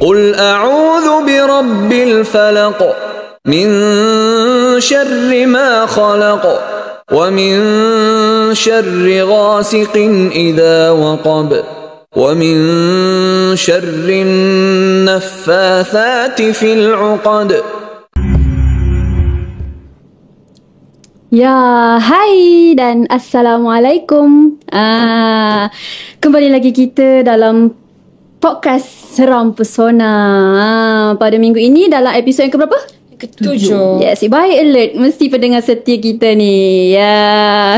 قل أعوذ برب الفلق من شر ما خلق ومن شر غاسق إذا وقب ومن شر النفاثات في العقد. Ya, hai dan Assalamualaikum. Kembali lagi kita dalam podcast Seram Pesona. Pada minggu ini dalam episod yang keberapa? Ke-7. Yes, baik alert. Mesti pendengar setia kita ni. Ya.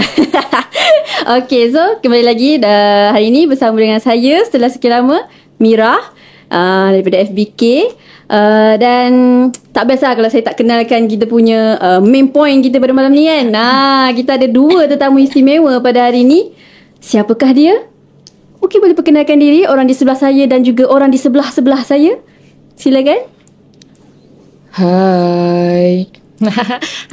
Okay, so kembali lagi hari ini bersama dengan saya setelah sekian lama, Mira daripada FBK. Dan tak biasa kalau saya tak kenalkan kita punya main point kita pada malam ni kan. Kita ada dua tetamu istimewa pada hari ni. Siapakah dia? Mungkin boleh perkenalkan diri orang di sebelah saya dan juga orang di sebelah-sebelah saya. Silakan. Hai.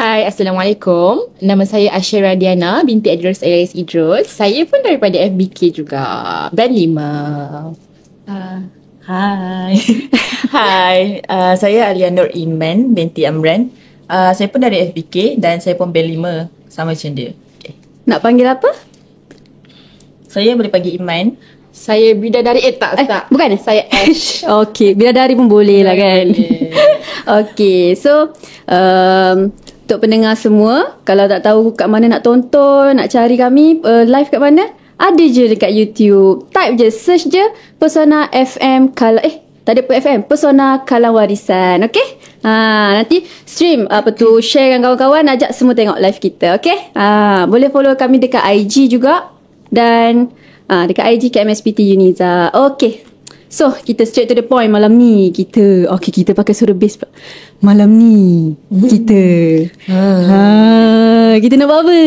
Hai, Assalamualaikum. Nama saya Asyira Diana binti Idrus Alias Idrus. Saya pun daripada FBK juga. Band 5. Hai. Hai, saya Alia Nur Iman binti Amran. Saya pun dari FBK dan saya pun band 5 sama macam dia. Okay. Nak panggil apa? Saya boleh panggil Iman. Saya bidadari. Tak. Bukan? Saya Ash. Okey, bidadari pun boleh lah kan. Okey, so untuk pendengar semua, kalau tak tahu kat mana nak tonton, nak cari kami live kat mana, ada je dekat YouTube. Type je, search je Pesona FM tak ada FM, Pesona Kalang Warisan. Okay? Nanti stream share dengan kawan-kawan, ajak semua tengok live kita. Okay? Boleh follow kami dekat IG juga. Dan dekat IG KMSPT Uniza. Okay. So, kita straight to the point malam ni. Kita pakai suara bass pula. Malam ni kita nak buat apa?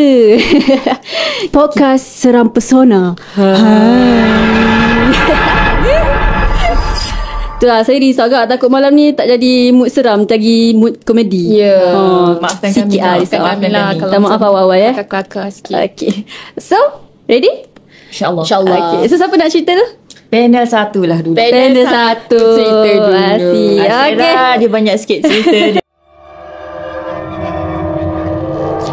Podcast Seram Pesona. Itulah, saya risau agak takut malam ni tak jadi mood seram, jadi mood komedi. Maafkan sikit kami. Maafkan kami. Kita maaf awal-awal ya. Kakak sikit. Okay. So, ready? InsyaAllah. Okay. So, siapa nak cerita tu? Panel 1 lah dulu. Panel 1. Cerita dulu. Asyira dia banyak sikit cerita dia.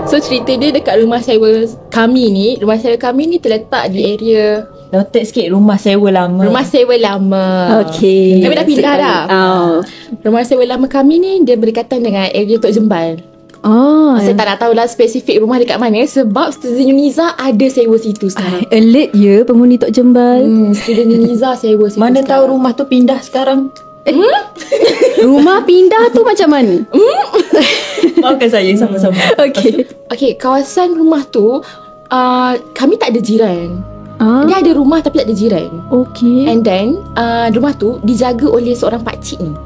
So cerita dia dekat rumah sewa kami ni. Rumah sewa kami ni terletak di area Noted sikit rumah sewa lama. Okay. Kami dah pindah dah. Rumah sewa lama kami ni dia berdekatan dengan area Tok Jembal. Saya tak nak tahulah spesifik rumah dekat mana sebab student Uniza ada sewa situ sekarang. Alert ya penghuni Tok Jembal. Student Uniza sewa situ. Mana tahu rumah tu pindah sekarang. Rumah pindah tu macam mana? Maafkan saya sama-sama. Okay, kawasan rumah tu kami tak ada jiran. Dia ada rumah tapi tak ada jiran. Okay. And then rumah tu dijaga oleh seorang pakcik ni.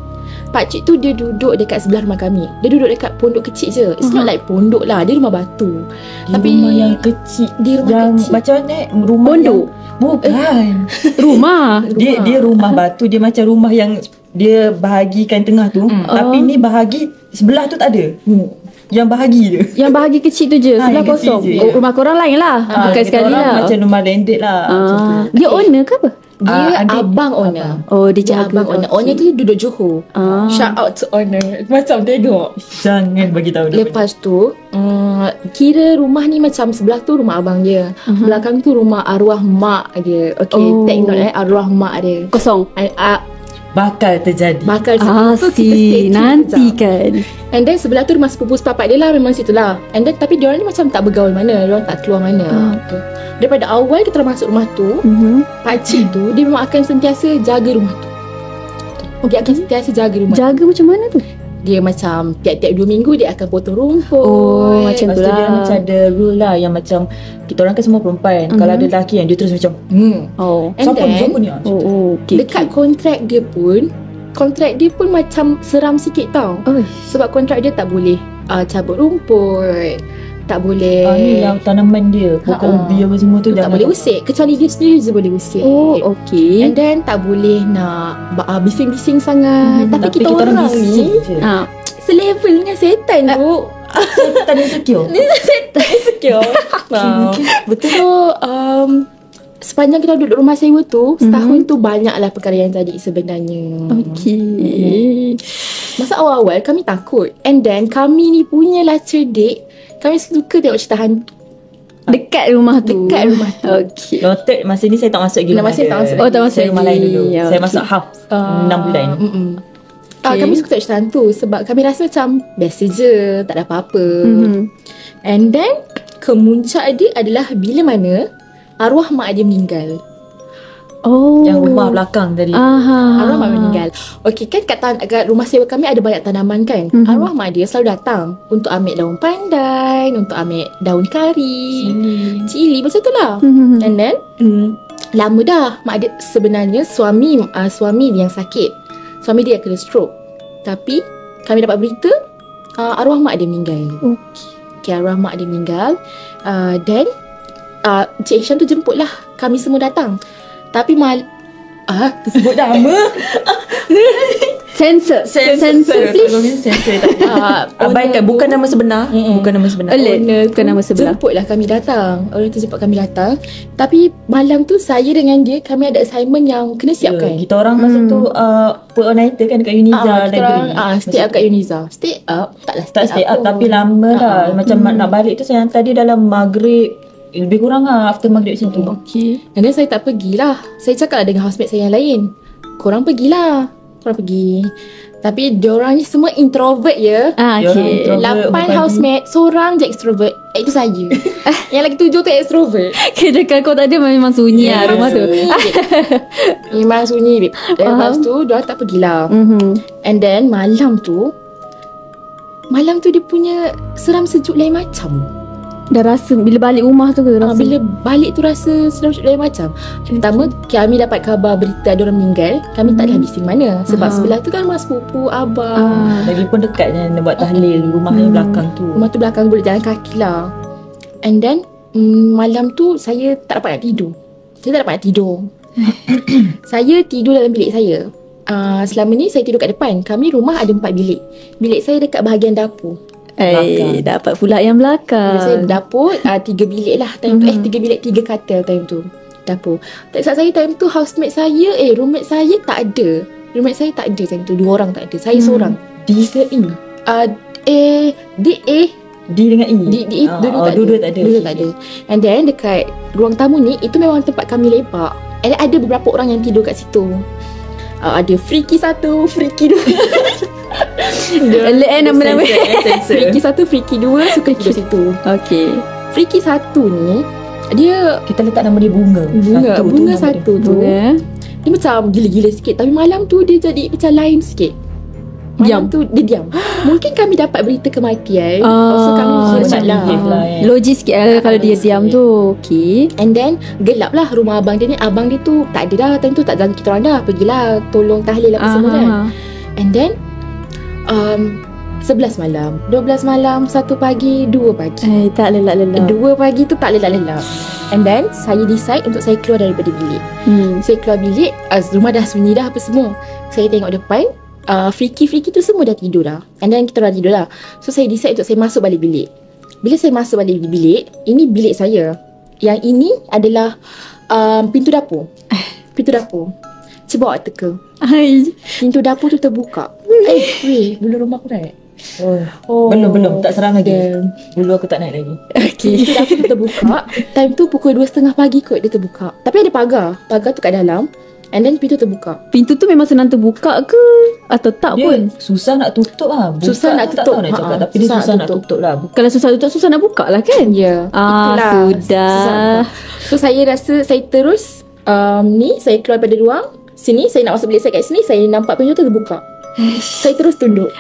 Pakcik tu dia duduk dekat sebelah rumah kami. Dia duduk dekat pondok kecil je. It's not like pondok lah. Dia rumah batu. Tapi rumah yang kecil. Dia rumah yang kecil. Macam mana? Rumah pondok? Bukan. Rumah. Dia rumah batu. Dia macam rumah yang dia bahagikan tengah tu. Tapi ni bahagi sebelah tu tak ada. Yang bahagi je. Yang bahagi kecil tu je. Sebelah kosong. Rumah korang lain lah. Bukan sekali lah. Macam rumah landed lah. Dia owner ke apa? Dia abang owner. Dia jaga abang owner. Owner tu duduk Johor. Shout out to owner. Macam tengok. Jangan bagi tahu. Lepas tu kira rumah ni macam sebelah tu rumah abang dia. Belakang tu rumah arwah mak dia. Okay, take note arwah mak dia. Kosong. Bakal terjadi. So, kita stay nanti kan. And then sebelah tu rumah sepupu sepapak dia lah. Memang situ lah. And then tapi diorang ni macam tak bergaul mana. Diorang tak keluar mana. Daripada awal kita masuk rumah tu, pakcik tu dia memang akan sentiasa jaga rumah tu. Dia akan sentiasa jaga rumah. Jaga macam mana tu? Dia macam tiap-tiap 2 minggu dia akan potong rumput. Macam tu Dia lah. macam ada rule lah yang macam kita orang kan semua perempuan. Kalau ada lelaki yang dia terus macam And siapa then ni? Okay, dekat kontrak dia pun macam seram sikit tau. Sebab kontrak dia tak boleh cabut rumput, tak boleh ni yang tanaman dia, pokok ubi apa semua tu tak boleh usik. Kecuali dia sendiri je boleh usik. Okay. And then tak boleh nak bising-bising sangat. Tapi kita orang ni selevel dengan setan tu. Setan insecure. Setan insecure. Betul tu. sepanjang kita duduk rumah sewa tu, setahun tu banyaklah perkara yang jadi sebenarnya. Okay. Masa awal-awal kami takut. And then kami ni punyalah cerdik. Kami suka tengok cerita hantu. Dekat rumah tu. Dekat rumah tu. Okay. Noted masa ni saya tak masuk lagi. Masa ni tak masuk. Oh, tak masuk Saya rumah lagi. lain dulu. Ya, Saya okay. masuk house 6 bulan. Okay. Kami suka tengok cerita hantu sebab kami rasa macam biasa je, tak ada apa-apa. And then kemuncak dia adalah bila mana arwah mak dia meninggal. Oh. Yang rumah belakang tadi. Arwah mak meninggal. Okey kan kat rumah sewa kami ada banyak tanaman kan. Arwah mak dia selalu datang untuk ambil daun pandan, untuk ambil daun kari, cili macam tu lah. And then lama dah mak dia sebenarnya suami dia yang sakit. Suami dia kena stroke. Tapi kami dapat berita arwah mak dia meninggal. Okay, arwah mak dia meninggal. Dan Cik Hisham tu jemput lah. Kami semua datang. Tapi Sebut nama. Sensor. Abaikan bukan nama sebenar. Bukan nama sebenar. Alert. Bukan nama sebelah. Jemputlah kami datang. Orang tu jemput kami datang. Tapi malam tu saya dengan dia, kami ada assignment yang kena siapkan. Kita orang masa tu per nighter kan dekat Uniza Kita orang stay up kat Uniza. Stay up? Taklah stay up tapi lama dah. Macam nak balik tu saya hantar dia dalam maghrib. Lebih kurang lah after maghrib macam tu. Okay. And then saya tak pergilah. Saya cakap lah dengan housemate saya yang lain. Korang pergilah. Korang pergi. Tapi diorang ni semua introvert ya. Okay. 8 housemate, seorang je extrovert. Itu saya. Yang lagi 7 tu extrovert. Kira kau tak ada memang sunyi lah rumah tu. Memang sunyi babe. Dan lepas tu diorang tak pergilah. And then malam tu dia punya seram sejuk lain macam. Dah rasa bila balik rumah tu ke rasa? Bila balik tu rasa seram sejuk lain macam. Pertama kami dapat khabar berita ada orang meninggal. Kami tak ada bising mana. Sebab sebelah tu kan rumah sepupu, abang. Lagipun dekatnya nak buat tahlil rumah yang belakang tu. Rumah tu belakang boleh jalan kaki lah. And then malam tu saya tak dapat nak tidur. Saya tidur dalam bilik saya. Selama ni saya tidur kat depan. Kami rumah ada 4 bilik. Bilik saya dekat bahagian dapur. Dapat pula yang belakang. Bilik saya dapur 3 bilik lah time tu. 3 bilik 3 katil time tu. Dapur. Tak saat saya time tu housemate saya roommate saya tak ada. Roommate saya tak ada time tu. 2 orang tak ada. Saya seorang. D ke E? D dengan E. Dua tak ada. And then dekat ruang tamu ni, itu memang tempat kami lepak. And then ada beberapa orang yang tidur kat situ. Ada freaky 1, freaky 2. Nama-nama freaky 1, freaky 2 suka tidur situ. Okay. Freaky 1 ni dia Kita letak nama dia Bunga. Bunga 1 tu dia macam gila-gila sikit. Tapi malam tu dia jadi macam lain sikit. Malam tu dia diam. Mungkin kami dapat berita kematian. So kami macam lah. Logis sikit lah kalau dia diam tu. Okay. And then gelap lah rumah abang dia ni. Abang dia tu tak ada dah. Time tu tak jaga kita orang dah. Pergilah tolong tahlil apa semua kan. And then 11 malam, 12 malam, 1 pagi, 2 pagi. Tak lelak-lelak. 2 pagi tu tak lelak-lelak. And then saya decide untuk saya keluar daripada bilik. Saya keluar bilik, rumah dah sunyi dah apa semua. Saya tengok depan, freaky tu semua dah tidur dah. And then kita dah tidur lah. So saya decide untuk saya masuk balik bilik. Bila saya masuk balik bilik, ini bilik saya. Yang ini adalah pintu dapur. Pintu dapur. Cuba awak teka. Pintu dapur tu terbuka. Dulu rumah aku naik. Belum tak seram lagi. Dulu aku tak naik lagi. Pintu dapur tu terbuka. Time tu pukul 2:30 pagi kot dia terbuka. Tapi ada pagar. Pagar tu kat dalam. And then pintu terbuka. Pintu tu memang senang terbuka ke? Atau tak Dia pun? susah nak tutup lah. Susah nak tutup. Tak tahu nak cakap. Tapi dia susah nak tutup lah. Kalau susah tutup, susah nak buka lah kan? Ya. Itulah. Sudah. So saya rasa saya terus saya keluar pada ruang. Sini saya nak masuk bilik saya kat sini. Saya nampak pintu tu terbuka. Saya terus tunduk.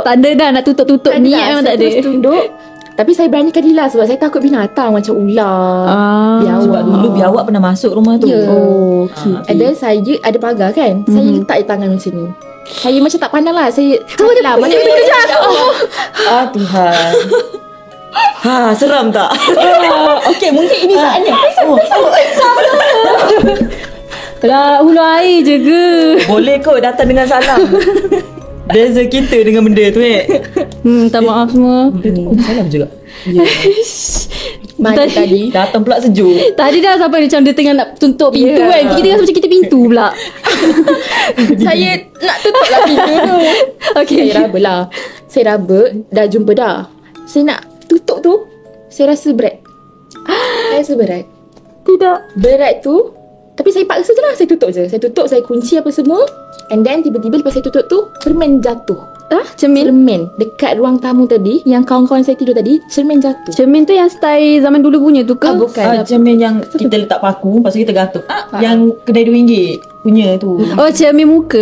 Tanda dah nak tutup-tutup ni memang tak ada. Saya terus tunduk. Tapi saya beranikan diri lah sebab saya takut binatang macam ular, biawak. Sebab dulu biawak pernah masuk rumah tu. Okay. And then saya ada pagar kan. Saya letak tangan macam ni. Saya macam tak pandang lah. Saya lah macam tu kejap. Tuhan. Seram tak? Okay, mungkin ini saatnya. Lah, hulu air je ke? Boleh kot datang dengan salam. Beza kita dengan benda tu Minta maaf semua. Salam juga. Mana tadi? Datang pula sejuk. Tadi dah sampai macam dia tengah nak tutup pintu kan. Kita rasa macam kita pintu pula. Saya nak tutup lah pintu tu. Okay. Saya raba lah. Saya raba, dah jumpa dah. Saya nak tutup tu, saya rasa berat. Saya rasa berat. Tidak. Berat tu, tapi saya paksa je lah. Saya tutup je. Saya tutup, saya kunci apa semua. And then tiba-tiba lepas saya tutup tu, cermin jatuh. Cermin. Cermin dekat ruang tamu tadi, yang kawan-kawan saya tidur tadi, cermin jatuh. Cermin tu yang style zaman dulu punya tu ke? Bukan. Cermin yang kita letak paku, lepas tu kita gantung. Yang kedai RM2 punya tu. Oh, cermin muka.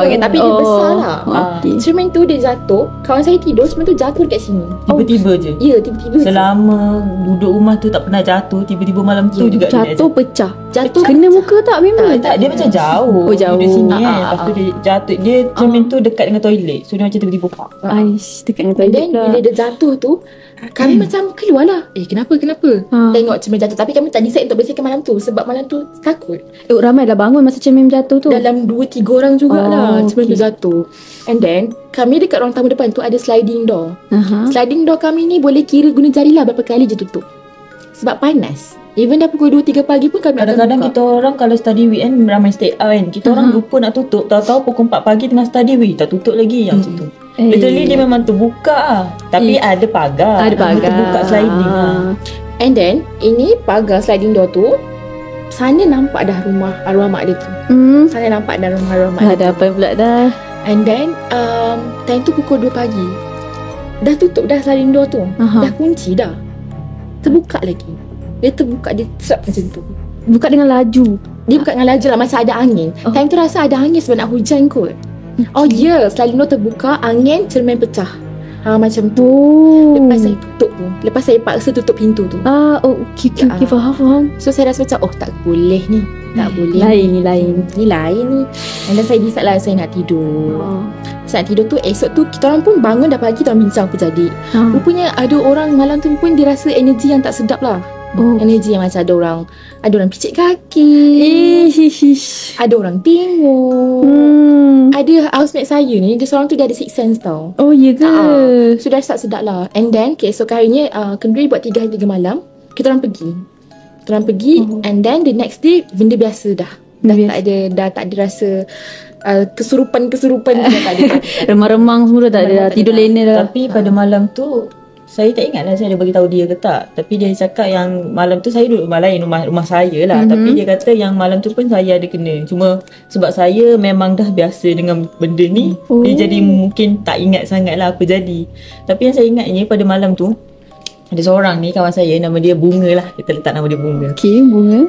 Okay, tapi dia besar lah. Okay. Cermin tu dia jatuh. Kawan saya tidur, cermin tu jatuh dekat sini. Tiba-tiba je. Ya, tiba-tiba je. Selama duduk rumah tu tak pernah jatuh. Tiba-tiba malam tu juga Jatuh pecah. Jatuh. Kena muka tak memang? Tak, dia macam jauh. Oh, jauh. Duduk sini kan. Lepas tu dia jatuh. Dia cermin tu dekat dengan toilet. So dia macam tiba-tiba pak. Aish, dekat dengan And toilet then pula. bila dia jatuh tu, kami macam keluar lah. Kenapa? Tengok cermin jatuh. Tapi kami tak decide untuk bersihkan malam tu. Sebab malam tu takut. Ramai dah bangun masa cermin jatuh tu. Dalam 2-3 orang jugalah cermin tu jatuh. And then kami dekat ruang tamu depan tu ada sliding door. Sliding door kami ni boleh kira guna jari lah berapa kali je tutup. Sebab panas. Even dah pukul 2-3 pagi pun kami Kadang-kadang akan buka. kita orang kalau study weekend ramai stay out kan. Kita orang lupa nak tutup. Tahu-tahu pukul 4 pagi tengah study week tak tutup lagi yang situ. Literally dia memang terbuka lah. Tapi ada pagar. Ada pagar. Terbuka sliding lah. And then ini pagar sliding door tu, sana nampak dah rumah arwah mak dia tu. Sana nampak dah rumah arwah mak dia Ada apa pula dah. And then time tu pukul 2 pagi. Dah tutup dah sliding door tu. Dah kunci dah. Terbuka lagi. Dia terbuka, dia serap macam tu. Buka dengan laju. Dia buka dengan laju lah, macam ada angin. Time tu rasa ada angin sebab nak hujan kot. Oh ya, sliding door terbuka, angin, cermin pecah. Macam tu. Lepas saya tutup tu, lepas saya paksa tutup pintu tu. Okay, faham. So saya rasa macam, tak boleh ni. Tak boleh. Lain. Ni lain ni. And then saya decide lah saya nak tidur. Saya nak tidur tu, esok tu kita orang pun bangun dah pagi, kita orang bincang apa jadi. Rupanya ada orang malam tu pun dia rasa energi yang tak sedap lah. Energi yang macam ada orang picit kaki. Ada orang tengok. Ada housemate saya ni, dia seorang tu dia ada sixth sense tau. Oh ya ke? So dah start sedap lah. And then keesokan harinya kenduri buat 3 hari 3 malam. Kita orang pergi. And then the next day benda biasa dah. Dah tak ada rasa kesurupan dah tak ada. Remang-remang semua dah tak ada. Tidur lena dah. Tapi pada malam tu saya tak ingat lah saya ada bagi tahu dia ke tak. Tapi dia cakap yang malam tu saya duduk rumah lain, rumah saya lah. Tapi dia kata yang malam tu pun saya ada kena. Cuma sebab saya memang dah biasa dengan benda ni, dia jadi mungkin tak ingat sangat lah apa jadi. Tapi yang saya ingatnya pada malam tu, ada seorang ni kawan saya, nama dia Bunga lah. Kita letak nama dia Bunga. Okay, Bunga.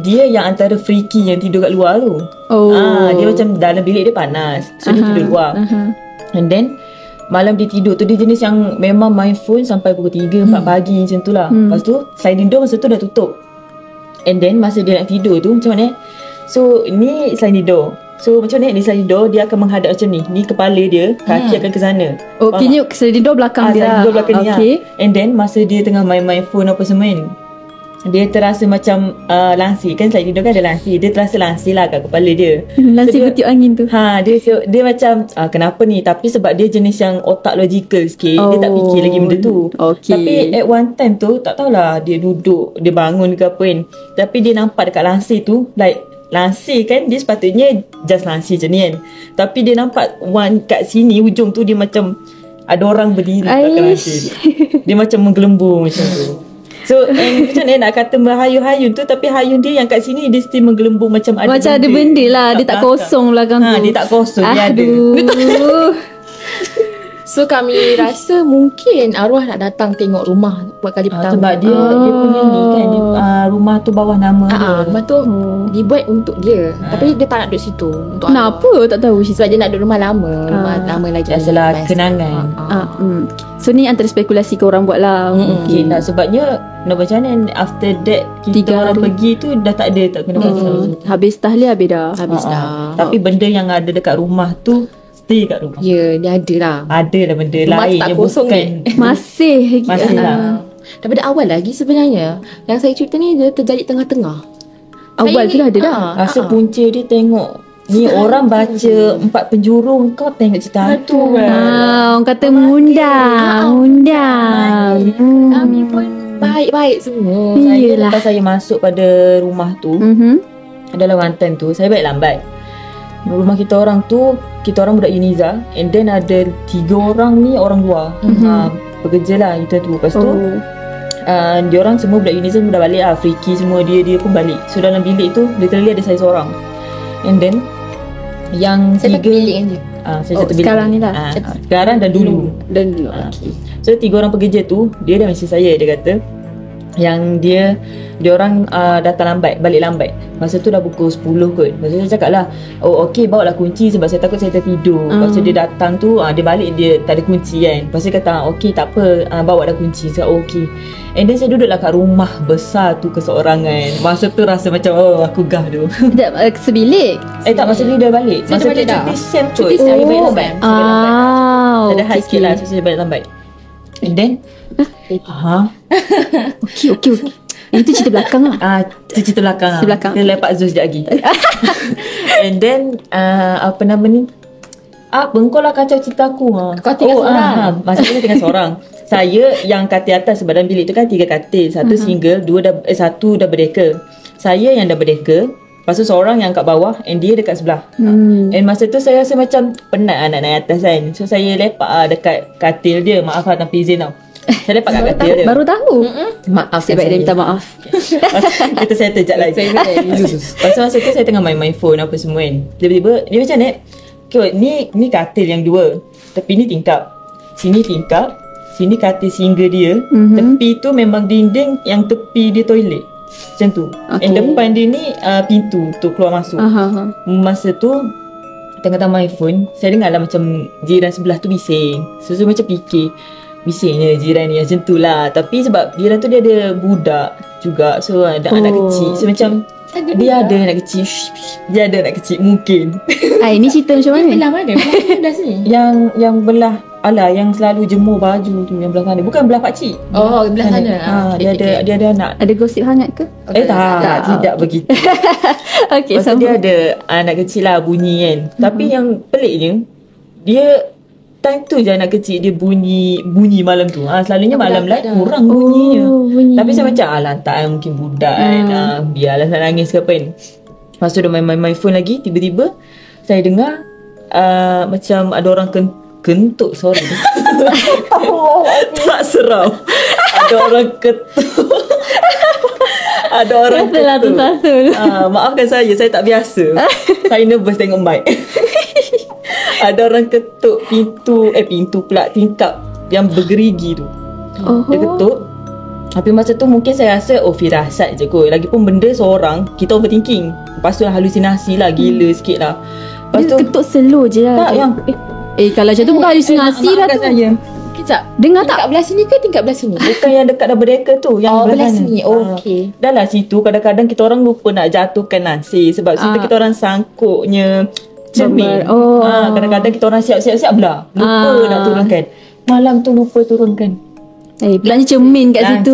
Dia yang antara freaky yang tidur kat luar tu. Dia macam dalam bilik dia panas. So dia tidur luar. And then malam dia tidur tu, dia jenis yang memang main phone sampai pukul 3-4 pagi macam tu lah. Lepas tu sliding door masa tu dah tutup. And then masa dia nak tidur tu macam mana, so ni sliding door. So macam mana ni sliding door, dia akan menghadap macam ni. Ni kepala dia, kaki akan ke sana. Okay, sliding door belakang dia lah. Sliding door belakang dia. Okay. And then masa dia tengah main phone apa semua kan, dia terasa macam langsir. Kan sliding door kan ada langsir. Dia terasa langsir lah kat kepala dia. Langsir bertiup angin tu. Dia macam kenapa ni. Tapi sebab dia jenis yang otak logical sikit, dia tak fikir lagi benda tu. Tapi at one time tu, tak tahulah dia duduk, dia bangun ke apa kan, tapi dia nampak dekat langsir tu, like langsir kan, dia sepatutnya just langsir macam ni kan. Tapi dia nampak kat sini ujung tu dia macam ada orang berdiri kat langsir. Dia macam menggelembung macam tu. So macam mana nak kata berhayun-hayun tu, tapi hayun dia yang kat sini dia still menggelembung macam ada macam ada benda lah. Dia tak kosong belakang tu. Dia tak kosong. Dia ada. So kami rasa mungkin arwah nak datang tengok rumah buat kali pertama. Sebab dia punya ni kan, rumah tu bawah nama dia. Rumah tu dibuat untuk dia. Tapi dia tak nak duduk situ. Untuk kenapa? Tak tahu. Sebab dia nak duduk rumah lama. Rumah lama lagi. Biasalah kenangan. So ni antara spekulasi korang buat lah. Okay, sebabnya nak macam mana after that kita orang pergi tu dah tak ada, tak kena pasal. Habis tahliah habis dah. Habis dah. Tapi benda yang ada dekat rumah tu stay kat rumah. Ya, dia ada lah. Ada lah benda rumah lain tak yang kosong bukan. Masih lah. Daripada awal lagi sebenarnya. Yang saya cerita ni dia terjadi tengah-tengah. Awal tu dah ada dah. Rasa punca dia tengok Ni orang baca 4 penjuru, kau tengok cerita hantu kan. Orang kata undang. Kami pun baik-baik semua. Iyalah. Lepas saya masuk pada rumah tu, adalah one time tu, saya balik lambat. Rumah kita orang tu, kita orang budak Uniza, and then ada 3 orang ni orang luar. Pekerja lah itu tu. Lepas tu diorang semua budak Uniza dah balik lah. Freaky semua, dia pun balik. So dalam bilik tu literally ada saya seorang. And then yang Saya 3 bilik kan je. saya satu bilik. Sekarang ni lah. Sekarang dan dulu. Okay. So 3 orang pekerja tu, dia dah mesej saya. Dia kata yang dia orang datang lambat, balik lambat. Masa tu dah pukul 10 kot. Masa tu saya cakap lah, oh okey, bawa lah kunci sebab saya takut saya tertidur. Lepas tu dia datang tu, dia balik dia tak ada kunci kan. Lepas tu dia kata, okey tak apa, bawa dah kunci. Saya okey. And then saya duduk lah kat rumah besar tu keseorangan. Masa tu rasa macam, aku gah tu. Sekejap, sebilik? Tak, masa ni dah balik. Saya Masa dah tu balik dah. cuti SEM kot. Cuti SEM. Saya balik lambat. Ada high sikit lah, so saya balik lambat. And then Okey. Itu cerita belakang lah. cerita belakang. Cerita belakang. Kita lepak Zul sekejap lagi. And then apa nama ni? Apa kau lah kacau cerita aku. Kau tinggal seorang. Masa tu tinggal seorang. Saya yang katil atas sebadan bilik tu kan 3 katil. Satu single, satu dah berdeka. Saya yang dah berdeka. Lepas tu seorang yang kat bawah and dia dekat sebelah. And masa tu saya rasa macam penat nak naik atas kan. So saya lepak dekat katil dia. Maaf lah tanpa izin tau. Saya lepak kat katil dia. Baru tahu. Maaf Sebab dia minta maaf. Kita settle sekejap lagi. Lepas tu masa tu saya tengah main phone apa semua kan. Tiba-tiba ni macam ni katil yang 2. Tepi ni tingkap. Sini tingkap. Sini katil single dia. Tepi tu memang dinding, yang tepi dia toilet. Macam tu. And depan dia ni pintu untuk keluar masuk. Masa tu tengah-tengah main phone, saya dengar lah macam jiran sebelah tu bising. So macam fikir, bisingnya jiran ni macam tu lah. Tapi sebab jiran tu dia ada budak juga. So ada anak kecil. So macam dia ada anak kecil. Dia ada anak kecil mungkin. Ini cerita macam mana? Belah mana? Belah sini. Yang belah yang selalu jemur baju tu, yang belah sana. Bukan belah pakcik. Oh, belah sana. Dia ada anak. Ada gosip hangat ke? Tidak begitu. Okay, Pasal dia ada anak kecil lah bunyi kan. Tapi yang peliknya, dia time tu je anak kecil dia bunyi malam tu. Selalunya malam lah kurang bunyinya. Tapi saya macam tak mungkin budak kan. Biarlah nak nangis ke apa kan. Lepas tu dia main phone lagi. Tiba-tiba saya dengar macam ada orang kentuk. Sorry. Tak seram. Ada orang ketuk. Ada orang ketuk. Maafkan saya tak biasa. Saya nervous tengok mic. Ada orang ketuk pintu pula tingkap yang bergerigi tu. Dia ketuk. Tapi masa tu mungkin saya rasa firasat je kot. Lagipun benda seorang, kita overthinking. Lepas tu halusinasi lah, gila sikit lah. Lepas dia ketuk slow je lah. Tak yang kalau macam tu bukan halusinasi lah tu. Saya. Kejap. Dengar tak? Tingkat belah sini ke tingkat belah sini? Bukan yang dekat double decker tu, yang belah sini. Okey. Dah lah situ kadang-kadang kita orang lupa nak jatuhkan nasi sebab situ kita orang sangkutnya cermin. Kadang-kadang kita orang siap-siap belah. Lupa nak turunkan. Malam tu lupa turunkan. Belanja cermin kat situ.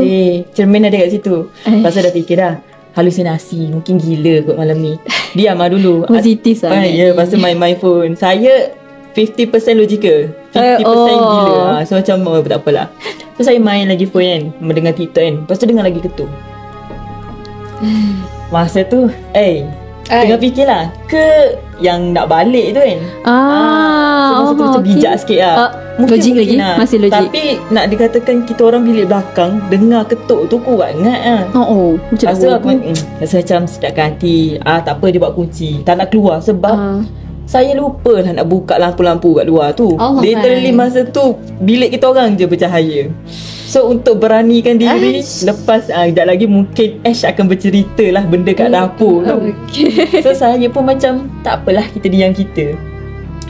Cermin ada kat situ. Pasal dah fikir dah, halusinasi, mungkin gila kot malam ni. Diam lah dulu. Positif sangat. Lepas tu main phone. Saya 50% logical, 50% gila. So macam tak apalah. So saya main lagi phone kan, mendengar TikTok kan. Lepas tu dengar lagi ketuk. Masa tu tengah fikir lah, ke yang nak balik tu kan. So masa tu macam bijak sikit lah. Logik lagi lah. Masih logik. Tapi nak dikatakan kita orang bilik belakang dengar ketuk tu kuat sangat lah. Macam Rasa aku rasa macam sedapkan hati. Tak apa, dia buat kunci, tak nak keluar sebab saya lupa lah nak buka lampu-lampu kat luar tu. Literally masa tu bilik kita orang je bercahaya. So untuk beranikan diri, lepas sekejap lagi mungkin Ash akan bercerita lah benda kat dapur tu. So saya pun macam tak apalah, kita diam kita.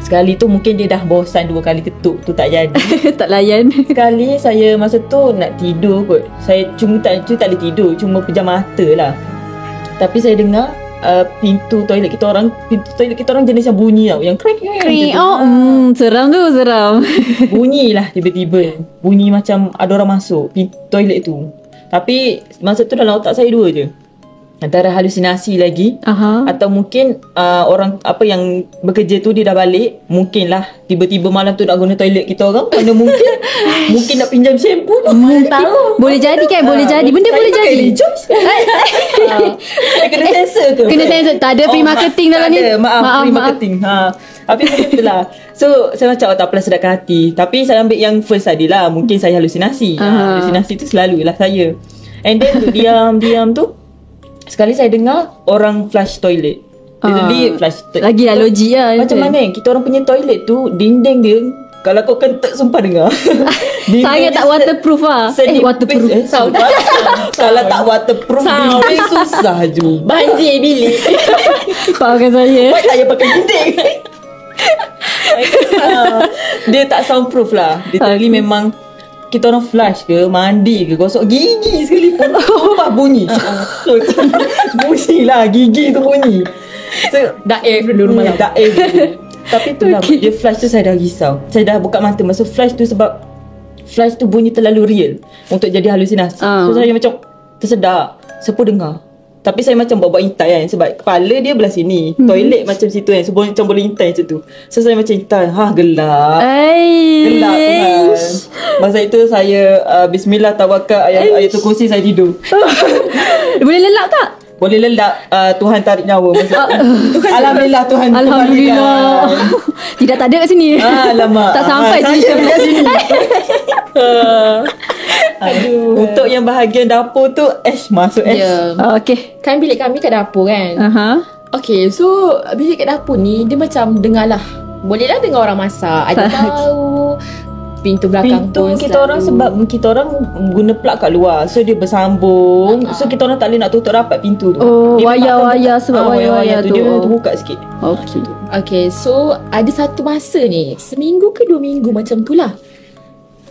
Sekali tu mungkin dia dah bosan 2 kali ketuk tu tak jadi. Tak layan. Sekali saya masa tu nak tidur kot. Saya cuma tak boleh tidur, cuma pejam mata lah. Tapi saya dengar pintu toilet kita orang jenis yang bunyi tau, yang krik. Seram tu, seram. Bunyi lah tiba-tiba. Bunyi macam ada orang masuk pintu toilet tu. Tapi masa tu dalam otak saya 2 je. Antara halusinasi lagi. Atau mungkin orang apa yang bekerja tu dia dah balik. Mungkin lah tiba-tiba malam tu nak guna toilet kita orang. Mana mungkin mungkin nak pinjam shampoo. Mana tahu. Boleh jadi kan? Boleh jadi. Benda boleh jadi. Kena sensor ke? Kena sensor. Tak ada free marketing dalam ni. Maaf, free marketing. Tapi macam tu lah. So saya macam tak apalah, sedapkan hati. Tapi saya ambil yang first tadi lah. Mungkin saya halusinasi. Halusinasi tu selalulah saya. And then tu diam-diam tu, sekali saya dengar orang flush toilet. Literally flush toilet. Lagilah logik lah. Macam mana kita orang punya toilet tu, dinding dia, kalau kau kentek sumpah dengar. Sangat tak waterproof lah. Waterproof. Kalau tak waterproof, dinding susah je. Banjir bilik. Faham saya. Buat tak payah pakai dinding. Dia tak soundproof lah. Literally memang kita orang flush ke, mandi ke, gosok gigi sekalipun, sumpah bunyi. Bunyi lah, gigi tu bunyi. So, Daif dulu rumah lah. Daif dulu. Tapi tu lah, dia flush tu saya dah risau. Saya dah buka mata masa flush tu, sebab flush tu bunyi terlalu real untuk jadi halusinasi. So saya macam tersedak, siapa dengar. Tapi saya macam buat-buat intai kan, sebab kepala dia belah sini, toilet macam situ kan, so macam boleh intai macam tu. So saya macam intai, gelap. Gelap Tuhan. Masa itu saya bismillah tawakal ayatul kursi, saya tidur. Boleh lelap tak? Boleh lelap, Tuhan tarik nyawa masa Alhamdulillah Tuhan. Alhamdulillah. Tidak tak ada kat sini. Alamak. Tak sampai saya kat sini. Aduh. Untuk yang bahagian dapur tu, masuk Okay. Kan bilik kami kat dapur kan. Okay, so bilik kat dapur ni dia macam dengar lah. Boleh lah dengar orang masak. Ada tahu pintu belakang pintu pun kita orang, sebab kita orang guna plug kat luar, so dia bersambung. So kita orang tak boleh nak tutup rapat pintu tu. Wayar-wayar. Sebab wayar-wayar tu dia terbuka sikit. Okay, so ada satu masa ni, seminggu ke 2 minggu macam tu lah,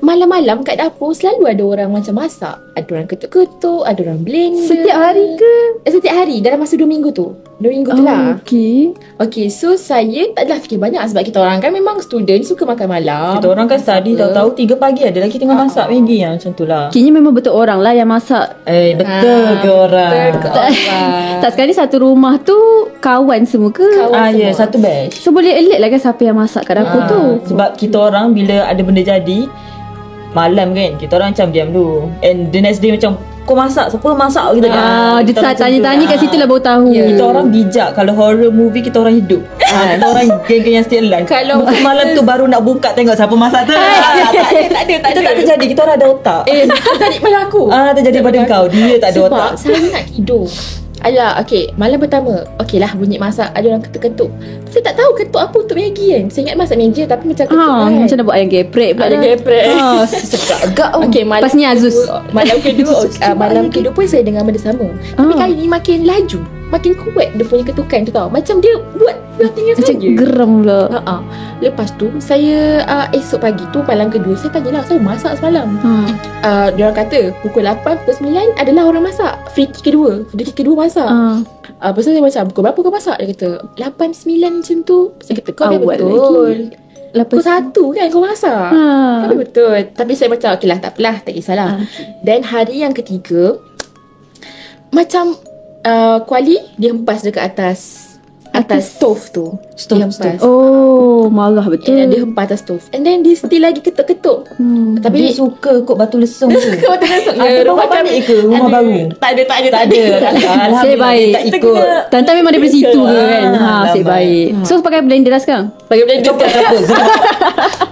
malam-malam kat dapur selalu ada orang macam masak. Ada orang ketuk-ketuk, ada orang blender. Setiap hari ke? Setiap hari dalam masa 2 minggu tu. 2 minggu tu lah. Okay, so saya tak adalah fikir banyak, sebab kita orang kan memang student, suka makan malam. Kita orang kan study, tahu-tahu 3 pagi ada lagi tengah masak Maggi yang macam tu lah. Kini memang betul orang lah yang masak. Betul ke orang? Tak, sekali satu rumah tu kawan semua ke? Ya, satu batch. So boleh alert lah kan siapa yang masak kat dapur tu. Sebab kita orang bila ada benda jadi malam kan, kita orang macam diam dulu, and the next day macam, kau masak? Siapa masak? Kita dia tanya-tanya kat situ lah baru tahu. Kita orang bijak. Kalau horror movie, kita orang hidup. Kita orang geng-geng yang still alive. Kalau malam tu baru nak buka tengok siapa masak tu. Tak ada. Kita tak terjadi. Kita orang ada otak. Terjadi pada aku. Terjadi pada kau. Dia tak ada otak. Sebab saya nak tidur. Okay, malam pertama, okay lah bunyi masak, ada orang ketuk-ketuk. Saya tak tahu ketuk apa untuk Maggi kan. Saya ingat masak Maggi tapi macam ketuk kan. Macam nak buat ayam geprek pula. Ayam geprek. Sedap agak. Okay, Lepas ni Azus. Malam kedua pun saya dengar benda sama. Tapi kali ni makin laju, makin kuat dia punya ketukan tu tau. Macam dia buat tinggal saja. Macam geram pula. Lepas tu saya esok pagi tu malam kedua, saya tanyalah saya masak semalam. Dia orang kata pukul 8, pukul 9 adalah orang masak. Friki kedua masak. Lepas tu saya macam, pukul berapa kau masak? Dia kata 8, 9 macam tu. Saya kata kau betul. Pukul 1 kan kau masak. Kau betul. Tapi saya macam okay lah, tak apalah, tak kisahlah. Dan hari yang ketiga, macam kuali dia hempas dekat atas stove tu. Dia hempas. Marah betul. Dia hempas atas stove. And then dia still lagi ketuk-ketuk. Tapi dia suka kot batu lesung tu. Batu lesung. Rumah balik ke? Rumah baru? Tak ada. Saya baik. Tak ikut. Tante memang daripada situ ke kan. Saya baik. So pakai blender lah sekarang? Pakai blender.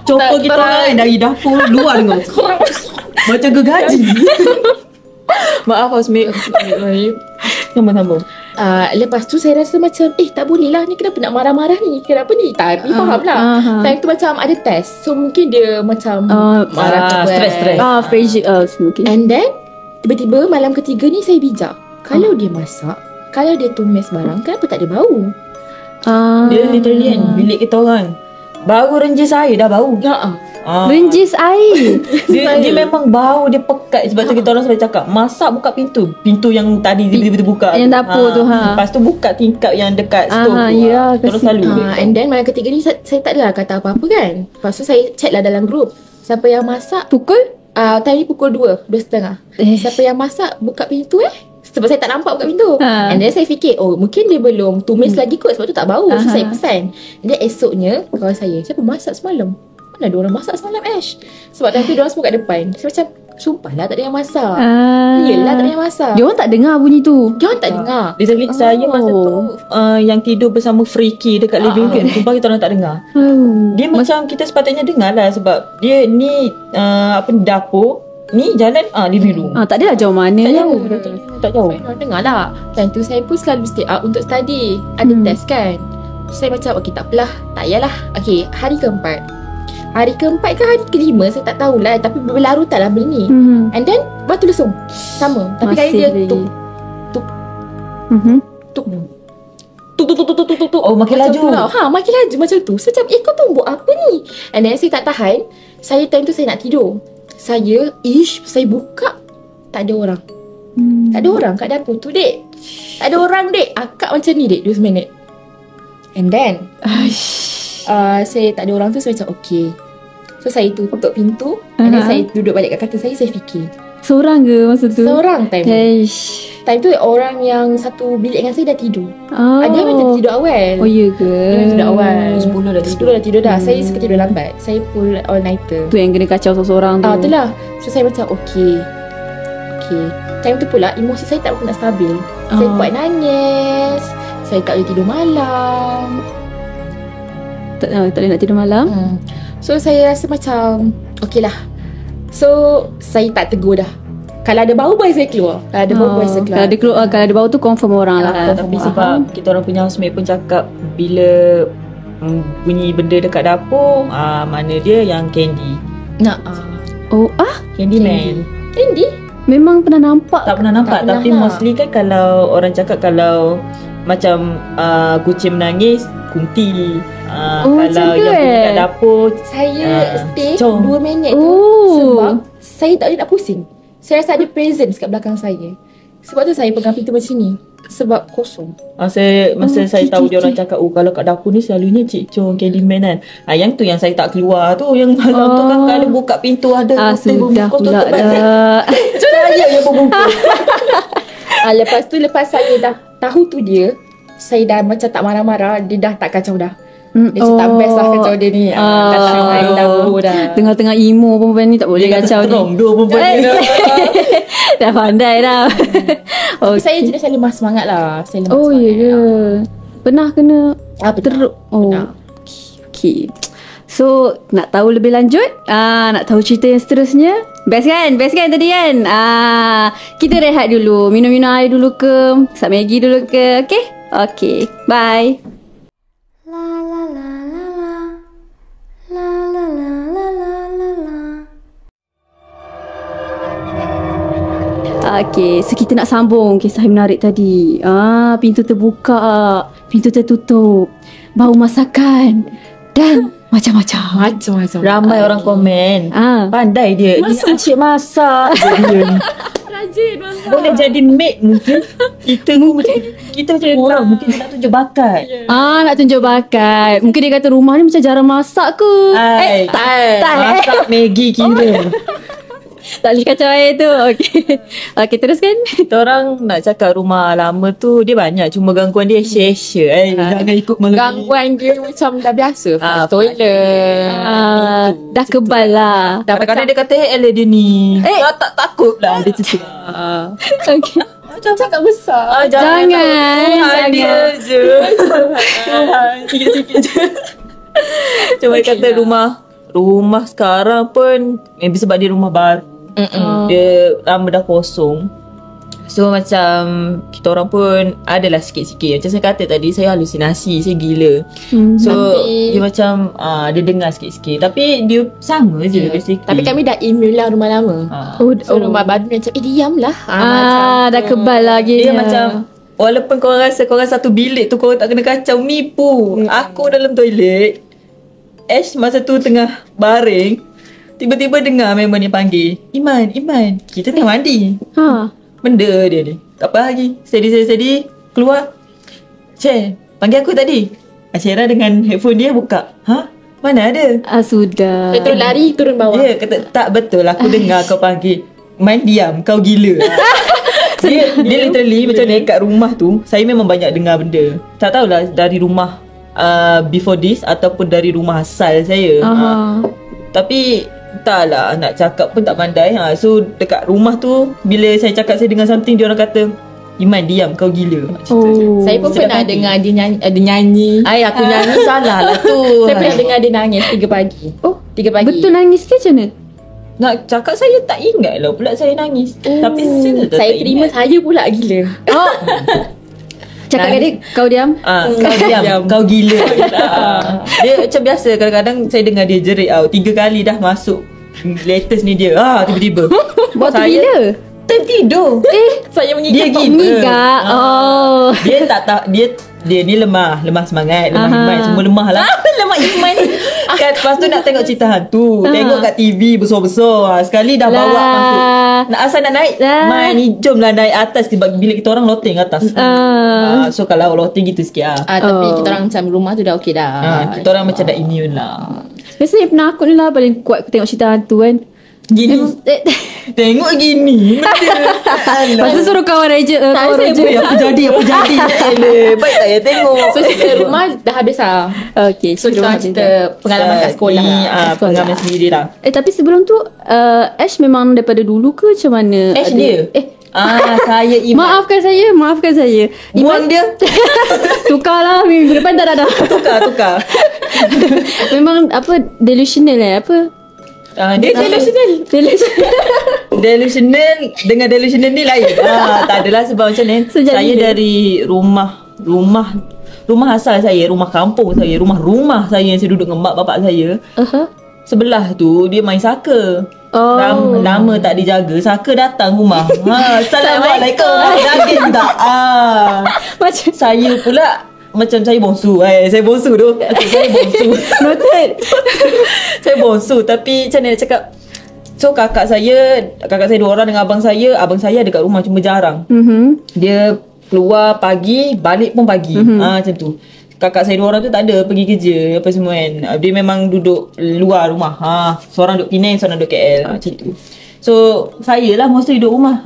Chopper kita orang dari dapur luar dengar. Macam gergaji. Maaf Housemate. Sambung. Lepas tu saya rasa macam tak boleh lah ni, kenapa nak marah-marah ni, kenapa ni. Tapi faham lah time tu macam ada test, so mungkin dia macam marah stress mungkin. And then tiba-tiba malam ketiga ni saya bijak, kalau dia masak, kalau dia tumis barang, kenapa tak ada bau. Dia literally kan, bilik kita orang baru renjis air dah bau. Renjis air. Dia memang bau, dia pekat. Sebab tu kita orang selalu cakap, masak buka pintu yang tadi tiba-tiba buka, yang dapur tu. Lepas tu buka tingkap yang dekat stove tu. Terus selalu and then malam ketiga ni saya tak adalah kata apa-apa kan. Lepas tu saya chat lah dalam grup, siapa yang masak pukul time ni pukul 2:30. Siapa yang masak buka pintu Sebab saya tak nampak buka pintu. And then saya fikir, oh mungkin dia belum tumis lagi kot, sebab tu tak bau. So saya pesan. Dan esoknya kawan saya, siapa masak semalam? Mana ada orang masak semalam, Ash? Sebab time tu diorang semua kat depan. Saya macam, sumpahlah tak ada yang masak. Yelah tak ada yang masak. Diorang tak dengar bunyi tu. Diorang tak dengar. Literally saya masa tu yang tidur bersama Freaky dekat living room, sumpah kita orang tak dengar. Dia macam kita sepatutnya dengar lah, sebab dia ni dapur, ni jalan living room. Tak adalah jauh mana. Tak jauh. Saya dengar lah. Time tu saya pun selalu stay up untuk study. Ada test kan. Saya macam, okay tak apalah, tak payahlah. Okay, hari keempat ke hari kelima, saya tak tahulah. Tapi berlarutan lah benda ni. And then batu lesung sama. Tapi kali dia tuk. Oh, makin laju. Makin laju macam tu. Saya macam, kau tu buat apa ni? And then saya tak tahan. Saya time tu saya nak tidur. Saya buka, tak ada orang. Tak ada orang kat dapur tu, dek. Tak ada orang, dek. Akak macam ni, dek, 2 minit. And then saya tak ada orang tu. Saya macam okay. So saya tutup pintu. And then saya duduk balik kat katil saya fikir, seorang ke masa tu? Seorang time tu. Time tu orang yang satu bilik dengan saya dah tidur. Dia memang tidur awal. Oh ya ke? Dia memang tidur awal. 10 dah tidur dah. Saya suka tidur lambat. Saya full all nighter. Tu yang kena kacau seorang tu. Itulah. So saya macam okay. Time tu pula emosi saya tak nak stabil. Saya kuat nangis. Saya tak boleh tidur malam. Tak boleh nak tidur malam. So saya rasa macam okay lah. So saya tak tegur dah. Kalau ada bau baru saya keluar. Kalau ada bau tu confirm orang lah. Tapi sebab kita orang punya housemate pun cakap, bila bunyi benda dekat dapur, mana dia yang Candy. Candy? Memang pernah nampak? Tak pernah nampak. Tapi mostly kan kalau orang cakap, kalau macam kucing menangis, kunti. Kalau yang pergi kat dapur, saya stay 2 minit tu sebab saya tak boleh nak pusing. Saya rasa ada presence kat belakang saya. Sebab tu saya pegang pintu macam ni. Sebab kosong. Masa saya tahu dia orang cakap, kalau kat dapur ni selalunya Cik Chong, Candyman kan. Yang tu yang saya tak keluar tu. Yang malam tu kan kalau buka pintu ada sudah pula dah. Saya yang berbuka. Lepas saya dah tahu tu dia, saya dah macam tak marah-marah. Dia dah tak kacau dah. Dia tak best lah kacau dia ni. Tak main dapur dah. Tengah-tengah emo perempuan ni tak boleh kacau ni. Dua perempuan ni. Dah pandai dah. Saya jenis yang lemah semangat lah. Saya lemah semangat. Ya ke? Pernah kena teruk? Okay. So nak tahu lebih lanjut, nak tahu cerita yang seterusnya, Best kan tadi kan. Kita rehat dulu, minum air dulu ke, masak Maggi dulu ke. Okay, bye. Okay, so kita nak sambung kisah yang menarik tadi. Pintu terbuka, pintu tertutup, bau masakan dan macam-macam. Ramai orang komen. Pandai dia. Dia asyik masak. Rajin masak. Boleh jadi maid mungkin. Kita macam orang. Mungkin dia nak tunjuk bakat. Nak tunjuk bakat. Mungkin dia kata rumah ni macam jarang masak ke. Tak. Masak Maggi kira. Tak boleh kacau air tu. Okay, teruskan. Kita orang nak cakap rumah lama tu dia banyak, cuma gangguan dia share-share. Jangan ikut malam. Gangguan dia macam dah biasa. Toilet. Dah kebal lah. Kadang-kadang dia kata dia ni. Tak takut lah dia cakap. Okay. Macam cakap besar. Jangan. Dia je. Sikit-sikit je. Cuma dia kata rumah sekarang pun maybe sebab dia rumah baru. Dia lama dah kosong. So macam kita orang pun adalah sikit-sikit. Macam saya kata tadi, saya halusinasi, saya gila. So dia macam dia dengar sikit-sikit. Tapi dia sama je basically. Tapi kami dah immune lah rumah lama. So rumah baru macam diam lah. Dah kebal lagi. Dia macam walaupun korang rasa korang satu bilik tu korang tak kena kacau, nipu. Aku dalam toilet, Ash masa tu tengah baring, tiba-tiba dengar member ni panggil, Iman, kita tengah mandi. Benda dia ni tak apa lagi. Steady keluar. Panggil aku tadi. Asyira dengan headphone dia buka. Mana ada? Sudah. Dia terus lari turun bawah. Kata tak betul, aku dengar kau panggil. Main diam, kau gila. Dia literally macam dekat rumah tu, saya memang banyak dengar benda. Tak tahulah dari rumah before this ataupun dari rumah asal saya. Tapi taklah nak cakap pun tak pandai. So dekat rumah tu, bila saya cakap saya dengar something, dia orang kata, Iman diam, kau gila. Saya pun pernah dengar dia nyanyi. Aku nyanyi salah lah tu. Saya pernah dengar dia nangis 3 pagi. 3 pagi. Betul nangis ke macam mana? Nak cakap saya tak ingat lah pula saya nangis. Tapi saya terima ingat. Saya pula gila. Cakap kat dia, kau diam. Kau diam, kau gila. Dia macam biasa, kadang-kadang saya dengar dia jerit 3 kali dah masuk. Latest ni dia tiba-tiba Waktu bila? Time tidur. Saya Dia mengigap. Mengigak. Dia tak dia ni lemah semangat, lemah iman, semua lemah lah. Lemah iman. Kan lepas tu nak tengok cerita hantu, tengok kat TV besar-besar. Sekali dah bawa masuk. Nak asal nak naik, Mai ni jomlah naik atas sebab bilik kita orang loteng atas. So kalau loteng gitu sikit Tapi kita orang macam rumah tu dah okey dah. kita orang macam dah immune lah. Biasanya penakut ni lah paling kuat tengok cerita hantu kan. Gini tengok gini Lepas tu suruh kawan Raja. Apa jadi baik tak ya tengok. So cerita rumah dah habis lah. Okay, So kita cerita pengalaman kat sekolah ni, pengalaman sendiri lah. tapi sebelum tu Ash memang daripada dulu ke macam mana? Ash dia saya Iman. Maafkan saya. Buang dia. Tukarlah minggu depan tak ada. Tukar Memang delusional apa? Dia delusional dengan delusional ni lain. Tak adalah sebab macam ni. Saya dari rumah asal saya, rumah kampung saya, rumah saya yang saya duduk dengan mak bapak saya. Sebelah tu dia main saka. Lama tak dijaga, saka datang rumah. Assalamualaikum. Daging tak? Macam saya pula macam saya bongsu. Saya bongsu tu. Saya bongsu. noted. Saya bongsu tapi macam mana nak cakap. So kakak saya 2 orang dengan abang saya ada kat rumah cuma jarang. Dia keluar pagi, balik pun pagi. Macam tu. Kakak saya 2 orang tu tak ada pergi kerja apa semua kan. Dia memang duduk luar rumah. Seorang duduk Penang, seorang duduk KL. Macam tu. So saya lah mostly duduk rumah.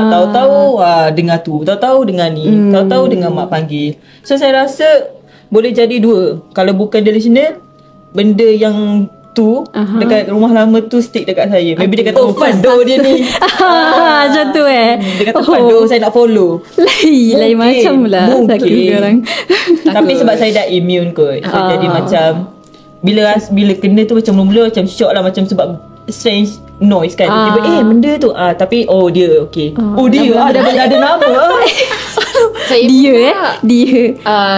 Tahu-tahu dengar tu, tahu-tahu dengar ni, tahu-tahu dengar mak panggil. So saya rasa boleh jadi 2. Kalau bukan delusional, benda yang tu dekat rumah lama tu stick dekat saya. Maybe dia kata fado dia ni. Macam tu Dia kata fado saya nak follow. Lain macam lah. Mungkin. Tapi sebab saya dah immune kot. So jadi macam bila kena tu macam mula-mula macam shock lah, macam sebab strange noise kan. Tiba benda tu tapi dia okey. Dia dah ada nama.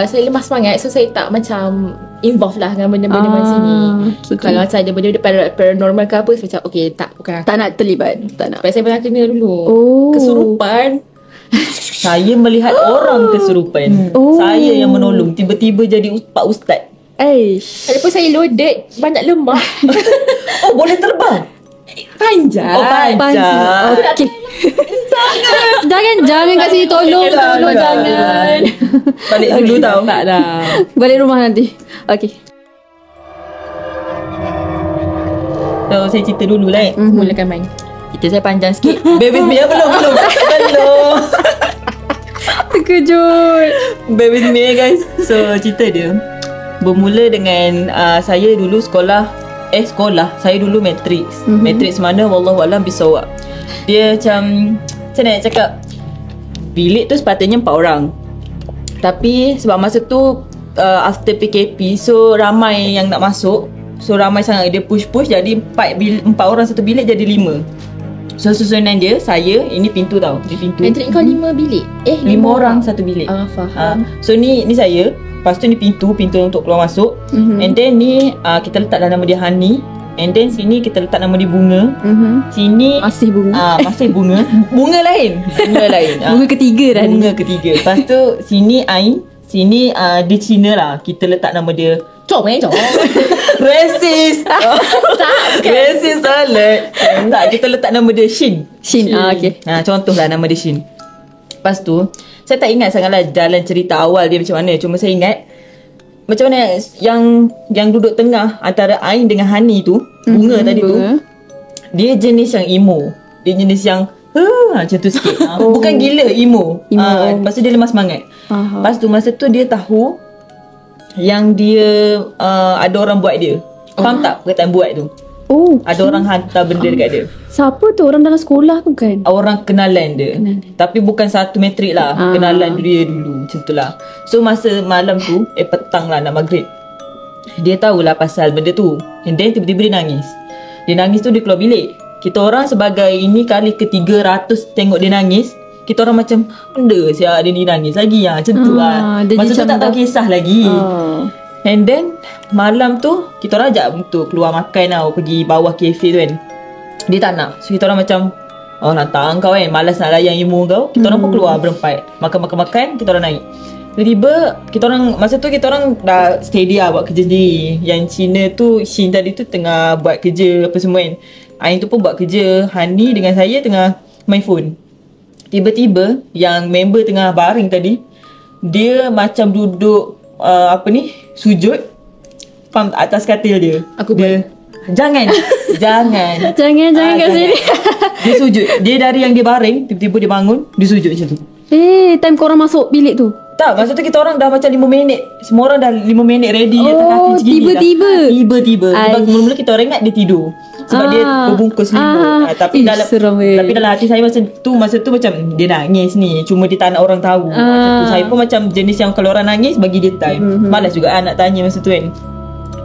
Saya lemah semangat. So saya tak macam involve lah dengan benda-benda macam ni. Kalau macam ada benda paranormal ke apa, saya macam bukan aku. Tak nak terlibat. Tak nak. Sebab saya pernah kena dulu kesurupan. Saya melihat orang kesurupan. Saya yang menolong. Tiba-tiba jadi Pak Ustaz. Walaupun saya loaded, banyak lemak. Boleh terbang? Panjang. Panjang. Okay. Jangan kat sini. Tolong jangan. Balik dulu tau. Tak dah. Balik rumah nanti. Okay. So saya cerita dulu lah. Mulakan main. Cerita saya panjang sikit. Bear with me belum. Terkejut. Bear with me guys. So cerita dia bermula dengan saya dulu sekolah. Saya dulu matrix. Matrix mana wallahualam bisawab. Dia macam mana nak cakap, bilik tu sepatutnya 4 orang. Tapi sebab masa tu after PKP, so ramai yang nak masuk. So ramai sangat, dia push jadi 4 orang satu bilik jadi 5. So susunan dia, saya, ini pintu tau. Ini pintu. Matrix kau 5 bilik? 5 orang satu bilik. Faham. So ni saya. Lepas tu ni pintu untuk keluar masuk. And then ni kita letak dalam nama dia Hani. And then sini kita letak nama dia Bunga. Sini masih bunga. Masih bunga. Bunga lain. Bunga ketiga dah. Bunga ketiga. Lepas tu sini Ain. Sini dia Cina lah. Kita letak nama dia Racist. Racist sangat. Tak, kita letak nama dia Shin. Okay. Contohlah nama dia Shin. Lepas tu saya tak ingat sangatlah jalan cerita awal dia macam mana. Cuma saya ingat macam mana yang duduk tengah antara Ain dengan Hani tu, Bunga tadi tu, dia jenis yang emo. Dia jenis yang macam tu sikit. Bukan gila, emo. Lepas tu dia lemah semangat. Lepas tu masa tu dia tahu yang dia ada orang buat dia. Faham tak perkataan buat tu? Ada orang hantar benda dekat dia. Siapa tu? Orang dalam sekolah tu kan? Orang kenalan dia. Tapi bukan satu metrik lah. Kenalan dia dulu. Macam tu lah. So masa malam tu, petang lah nak maghrib, dia tahulah pasal benda tu. And then tiba-tiba dia nangis. Dia nangis tu dia keluar bilik. Kita orang sebagai ini kali ke-300 tengok dia nangis, kita orang macam, benda siap dia ni nangis lagi lah. Macam tu lah. Masa tu tak tahu kisah lagi. And then malam tu kita orang ajak untuk keluar makan tau, pergi bawah kafe tu kan. Dia tak nak. So kita orang macam, nantang kau kan, malas nak layan emo kau. Kita orang pun keluar berempat, makan, kita orang naik. Tiba-tiba kita orang, masa tu kita orang dah steady lah buat kerja sendiri. Yang Cina tu, Shin tadi tu tengah buat kerja apa semua kan. Ain tu pun buat kerja. Hani dengan saya tengah main phone. Tiba-tiba yang member tengah baring tadi, dia macam duduk sujud atas katil dia. Jangan kat sini. Dia sujud. Dia dari yang dia baring, tiba-tiba dia bangun, dia sujud macam tu. Time korang masuk bilik tu? Tak, masa tu kita orang dah macam 5 minit. Semua orang dah 5 minit ready atas kaki segini. Tiba-tiba. Sebab mula-mula kita orang ingat dia tidur. Sebab dia berbungkus selimut. Tapi dalam hati saya masa tu macam dia nangis ni, cuma dia tak nak orang tahu. Macam tu. Saya pun macam jenis yang kalau orang nangis bagi dia time. Malas juga nak tanya masa tu kan.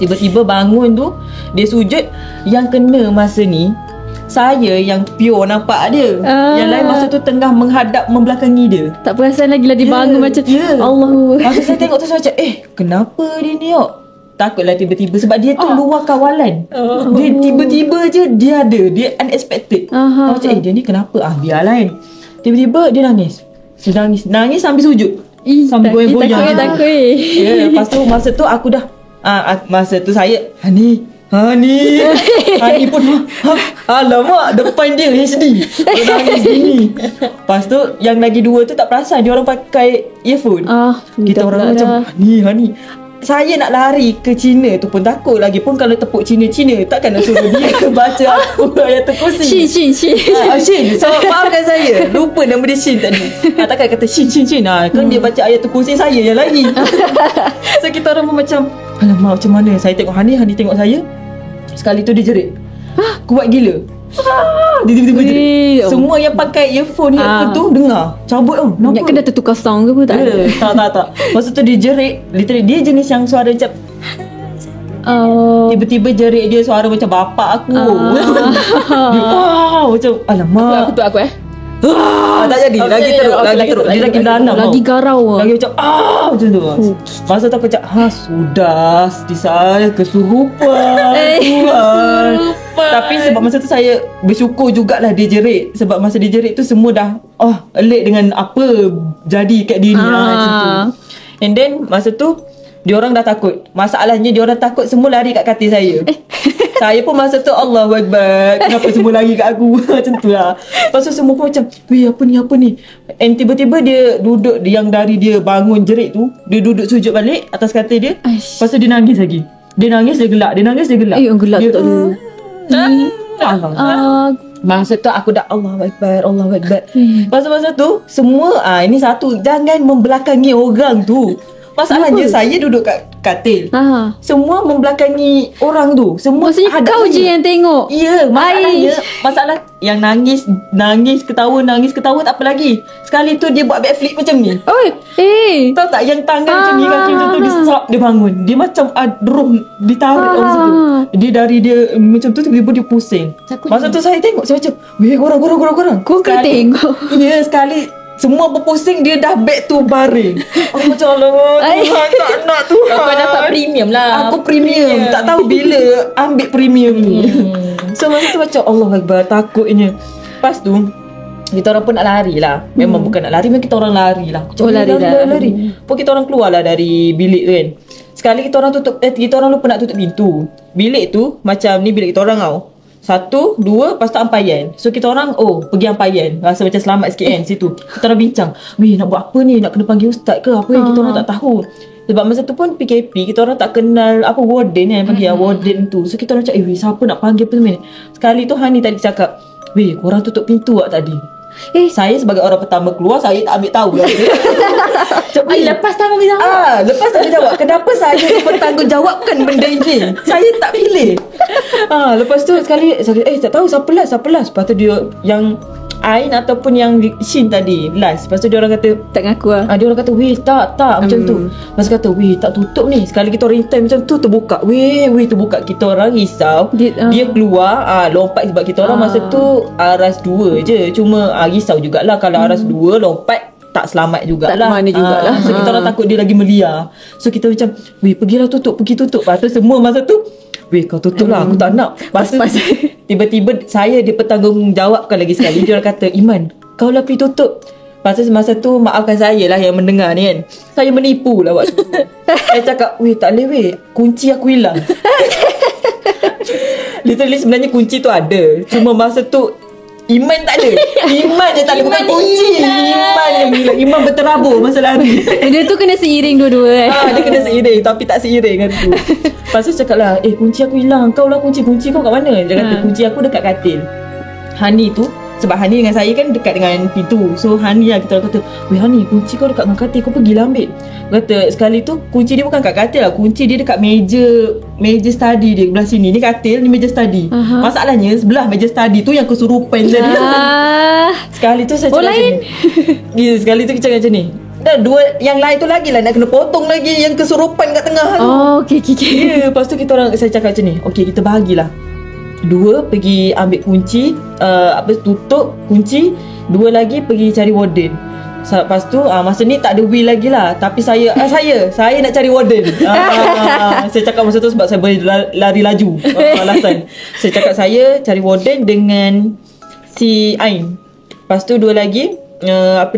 Tiba-tiba bangun tu, dia sujud. Yang kena masa ni, saya yang pure nampak dia. Yang lain masa tu tengah menghadap membelakangi dia. Tak perasan lagi lah dia bangun macam Allah. Masa saya tengok tu saya macam kenapa dia ni takutlah tiba-tiba. Sebab dia tu luar kawalan. Dia tiba-tiba je dia ada. Dia unexpected. Macam dia ni kenapa? Biarlah kan. Tiba-tiba dia nangis. Nangis sambil sujud. Sambil goyang-goyang. Takut. Lepas tu masa tu aku dah masa tu saya Hani pun alamak, depan dia HD dia nangis gini. Lepas tu yang lagi dua tu tak perasan, dia orang pakai earphone. Kita orang macam Hani. Saya nak lari ke Cina tu pun takut. Lagipun kalau tepuk Cina takkan nak suruh dia baca aku Ayatul Kursi. Shin. So maafkan saya, lupa nama dia Shin tadi. Takkan kata Shin. Kan dia baca Ayatul Kursi, saya yang lari. So kita orang pun macam, alamak macam mana. Saya tengok Hani tengok saya. Sekali tu dia jerit. Kuat gila. Dia tiba-tiba jerit. Semua yang pakai earphone tu dengar. Cabut tau. Kenapa? Dah tertukar sound ke apa? Tak. Masa tu dia jerit. Literally dia jenis yang suara macam tiba-tiba jerit dia suara macam bapak aku. Macam alamak. Aku tak jadi. Lagi teruk. Dia lagi menanam. Lagi garau. Lagi macam macam tu. Masa tu aku macam sudah saya kesurupan. Tapi sebab masa tu saya bersyukur jugalah dia jerit. Sebab masa dia jerit tu semua dah alert dengan apa jadi kat dia ni. Macam tu. And then masa tu diorang dah takut. Masalahnya diorang takut semua lari kat katil saya. Saya pun masa tu Allahu Akbar, kenapa semua lari kat aku. Macam tu lah. Lepas tu semua pun macam apa ni. And tiba-tiba dia duduk, yang dari dia bangun jerit tu, dia duduk sujud balik atas katil dia. Lepas tu dia nangis lagi. Dia nangis dia gelak. Yang gelak dia, tu masa tu aku dah Allahu Akbar. Masa tu semua ini satu, jangan membelakangi orang tu. Masalahnya saya duduk kat katil. Semua membelakangi orang tu. Semua maksudnya kau je yang tengok. Ya, masalah yang nangis ketawa tak apa lagi. Sekali tu dia buat backflip macam ni. Tahu tak yang tangan macam ni, kaki macam tu, dia serap, dia bangun. Dia macam roh ditarik macam tu. Dia dari dia macam tu tiba-tiba dia pusing. Masa tu saya tengok, saya macam korang. Kau tengok. Ya, sekali semua berpusing, dia dah back to baring. Aku macam Tuhan, tak nak Tuhan. Kau dapat premium lah. Aku premium. Tak tahu bila ambil premium ni. So masa tu macam Allah Akbar, takutnya. Lepas tu kita orang pun nak lari lah. Memang bukan nak lari, memang kita orang lari lah. Lari. Pun kita orang keluar lah dari bilik tu kan. Sekali kita orang lupa nak tutup pintu. Bilik tu macam ni bilik kita orang tau. 1, 2, lepas tu ampayan. So kita orang pergi ampayan. Rasa macam selamat sikit kan situ. Kita orang bincang, nak buat apa ni? Nak kena panggil ustaz ke apa yang kita orang tak tahu. Sebab masa tu pun PKP, kita orang tak kenal apa warden kan, panggil warden tu. So kita orang cakap siapa nak panggil apa ni. Sekali tu Hani tadi cakap, korang tutup pintu tak tadi? Saya sebagai orang pertama keluar, saya tak ambil tahu lah. Lepas tanggungjawab. Lepas tanggungjawab. Kenapa saya dipertanggungjawabkan benda ini? Saya tak pilih. Lepas tu sekali tak tahu siapa last. Lepas tu dia yang Ain ataupun yang Shin tadi last. Lepas tu dia orang kata tak ngaku lah. dia orang kata weh tak macam tu. Lepas kata weh tak tutup ni. Sekali kita orang time macam tu terbuka. Weh terbuka. Kita orang risau dia keluar lompat sebab kita orang masa tu aras 2 je. Cuma risau jugalah kalau aras 2 lompat tak selamat jugalah. Tak mana jugalah. So kita orang takut dia lagi meliar. So kita macam weh pergi tutup. Lepas tu semua masa tu weh kau tutup lah, aku tak nak. Pas tiba-tiba saya dipertanggungjawabkan lagi sekali. Dia orang kata, Iman, kau lah pergi tutup. Lepas tu masa tu maafkan saya lah yang mendengar ni kan. Saya menipu lah waktu tu. Saya cakap, weh tak boleh weh, kunci aku hilang. Literally sebenarnya kunci tu ada. Cuma masa tu Iman tak ada. Iman je tak ada, bukan kunci. Iman yang hilang. Iman berterabur masa lari. Dia tu kena seiring dua-dua Dia kena seiring, tapi tak seiring kan tu. Lepas tu cakap lah, kunci aku hilang. Kau lah kunci kau kat mana? Dia kata kunci aku dekat katil. Hani tu, sebab Hani dengan saya kan dekat dengan pintu. So Hani lah kita orang kata, weh Hani, kunci kau dekat dengan katil, kau pergilah ambil. Kata sekali tu kunci dia bukan kat katil lah. Kunci dia dekat meja study dia belah sini. Ni katil, ni meja study. Masalahnya sebelah meja study tu yang kesurupan tadi. Sekali tu saya cakap macam ni. Sekali tu kita cakap macam ni. Dah dua yang lain tu lagi lah nak kena potong lagi yang kesurupan kat tengah tu. Okay. Lepas tu saya cakap macam ni. Okay, kita bahagilah. 2 pergi ambil kunci, tutup kunci. 2 lagi pergi cari warden. Lepas tu masa ni tak ada will lagi lah. Tapi saya nak cari warden. Saya cakap masa tu sebab saya boleh lari laju. Alasan saya cakap saya cari warden dengan si Ain. Lepas tu 2 lagi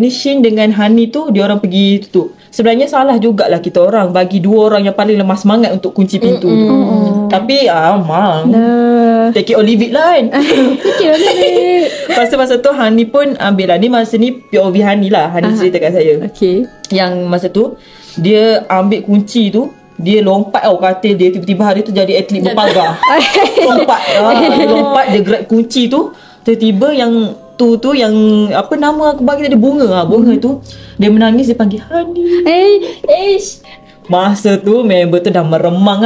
Shin dengan Hani tu dia orang pergi tutup. Sebenarnya salah jugalah kita orang bagi 2 orang yang paling lemah semangat untuk kunci pintu tu. Tapi take it or leave it lah kan. Lepas tu masa tu Hani pun ambil lah. Ni masa ni POV Hani lah. Hani cerita kat saya. Yang masa tu dia ambil kunci tu, dia lompat katil dia. Tiba-tiba hari tu jadi atlet berpagar. Lompat dia grab kunci tu. Tiba-tiba yang tu yang apa nama aku bagi tadi, bunga tu dia menangis, dia panggil Hani. Masa tu member tu dah meremang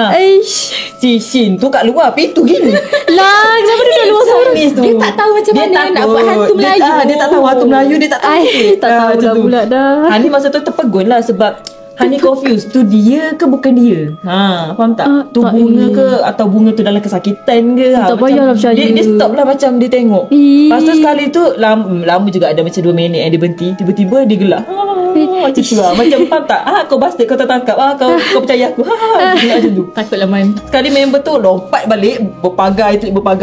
si Shin tu kat luar pintu gini lah. Kenapa dia kat luar seorang tu? Dia tak tahu macam mana nak buat hantu Melayu. Dia tak tahu hantu Melayu. Dia tak tahu. Tak tahu dah pula dah. Hani masa tu terpegun lah sebab Hani confused. Tu dia ke bukan dia? Faham tak? Tu bunga ke atau bunga tu dalam kesakitan ke? Tak payahlah percaya. Dia stop lah macam dia tengok. Lepas tu sekali tu lama juga ada macam 2 minit dia berhenti. Tiba-tiba dia gelak. Macam tu lah. Macam faham tak? Kau bastard, kau tak tangkap. Kau percaya aku. Macam tu. Takutlah man. Sekali member tu lompat balik, berpagar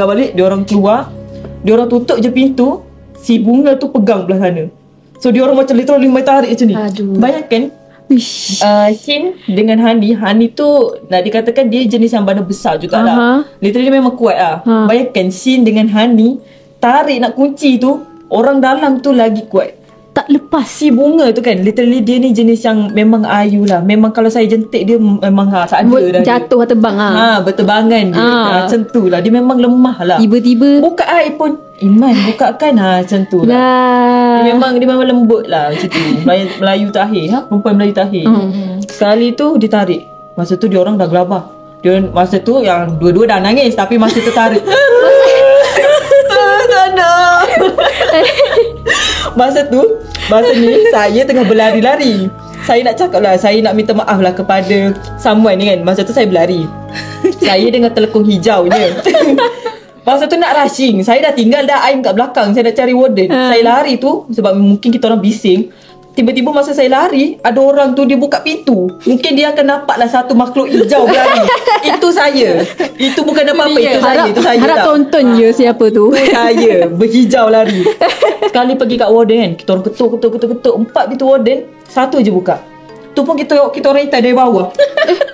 balik. Dia orang keluar. Dia orang tutup je pintu. Si bunga tu pegang belah sana. So dia orang macam literally main tarik macam ni. Bayangkan Shin dengan Hani tu nak dikatakan dia jenis yang badan besar jugalah. Literally memang kuat lah. Bayangkan Shin dengan Hani tarik nak kunci tu, orang dalam tu lagi kuat. Tak lepas. Si bunga tu kan, literally dia ni jenis yang memang ayu lah. Memang kalau saya jentik dia memang tak ada dah. Jatuh terbang berterbangan dia. Macam tu lah. Dia memang lemah lah. Tiba-tiba buka air pun Iman bukakan macam tu lah. Dia memang lembut lah macam tu. Melayu takhir. Perempuan Melayu takhir. Sekali tu ditarik. Masa tu dia orang dah gelabah. Masa tu yang dua-dua dah nangis, tapi masih tertarik. Tak ada. Masa ni saya tengah berlari-lari. Saya nak cakap lah, saya nak minta maaf lah kepada someone ni kan. Masa tu saya berlari. Saya dengan telekung hijau je. Masa tu nak rushing. Saya dah tinggal dah Aim kat belakang. Saya nak cari warden. Saya lari tu sebab mungkin kita orang bising. Tiba-tiba masa saya lari, ada orang tu dia buka pintu. Mungkin dia akan nampak lah satu makhluk hijau berlari. Itu saya. Itu bukan apa-apa. Itu saya. Harap tonton je siapa tu. Itu saya. Berhijau lari. Sekali pergi kat warden kan, kita orang ketuk. 4 pintu warden, 1 je buka. Tu pun kita orang hitam dari bawah.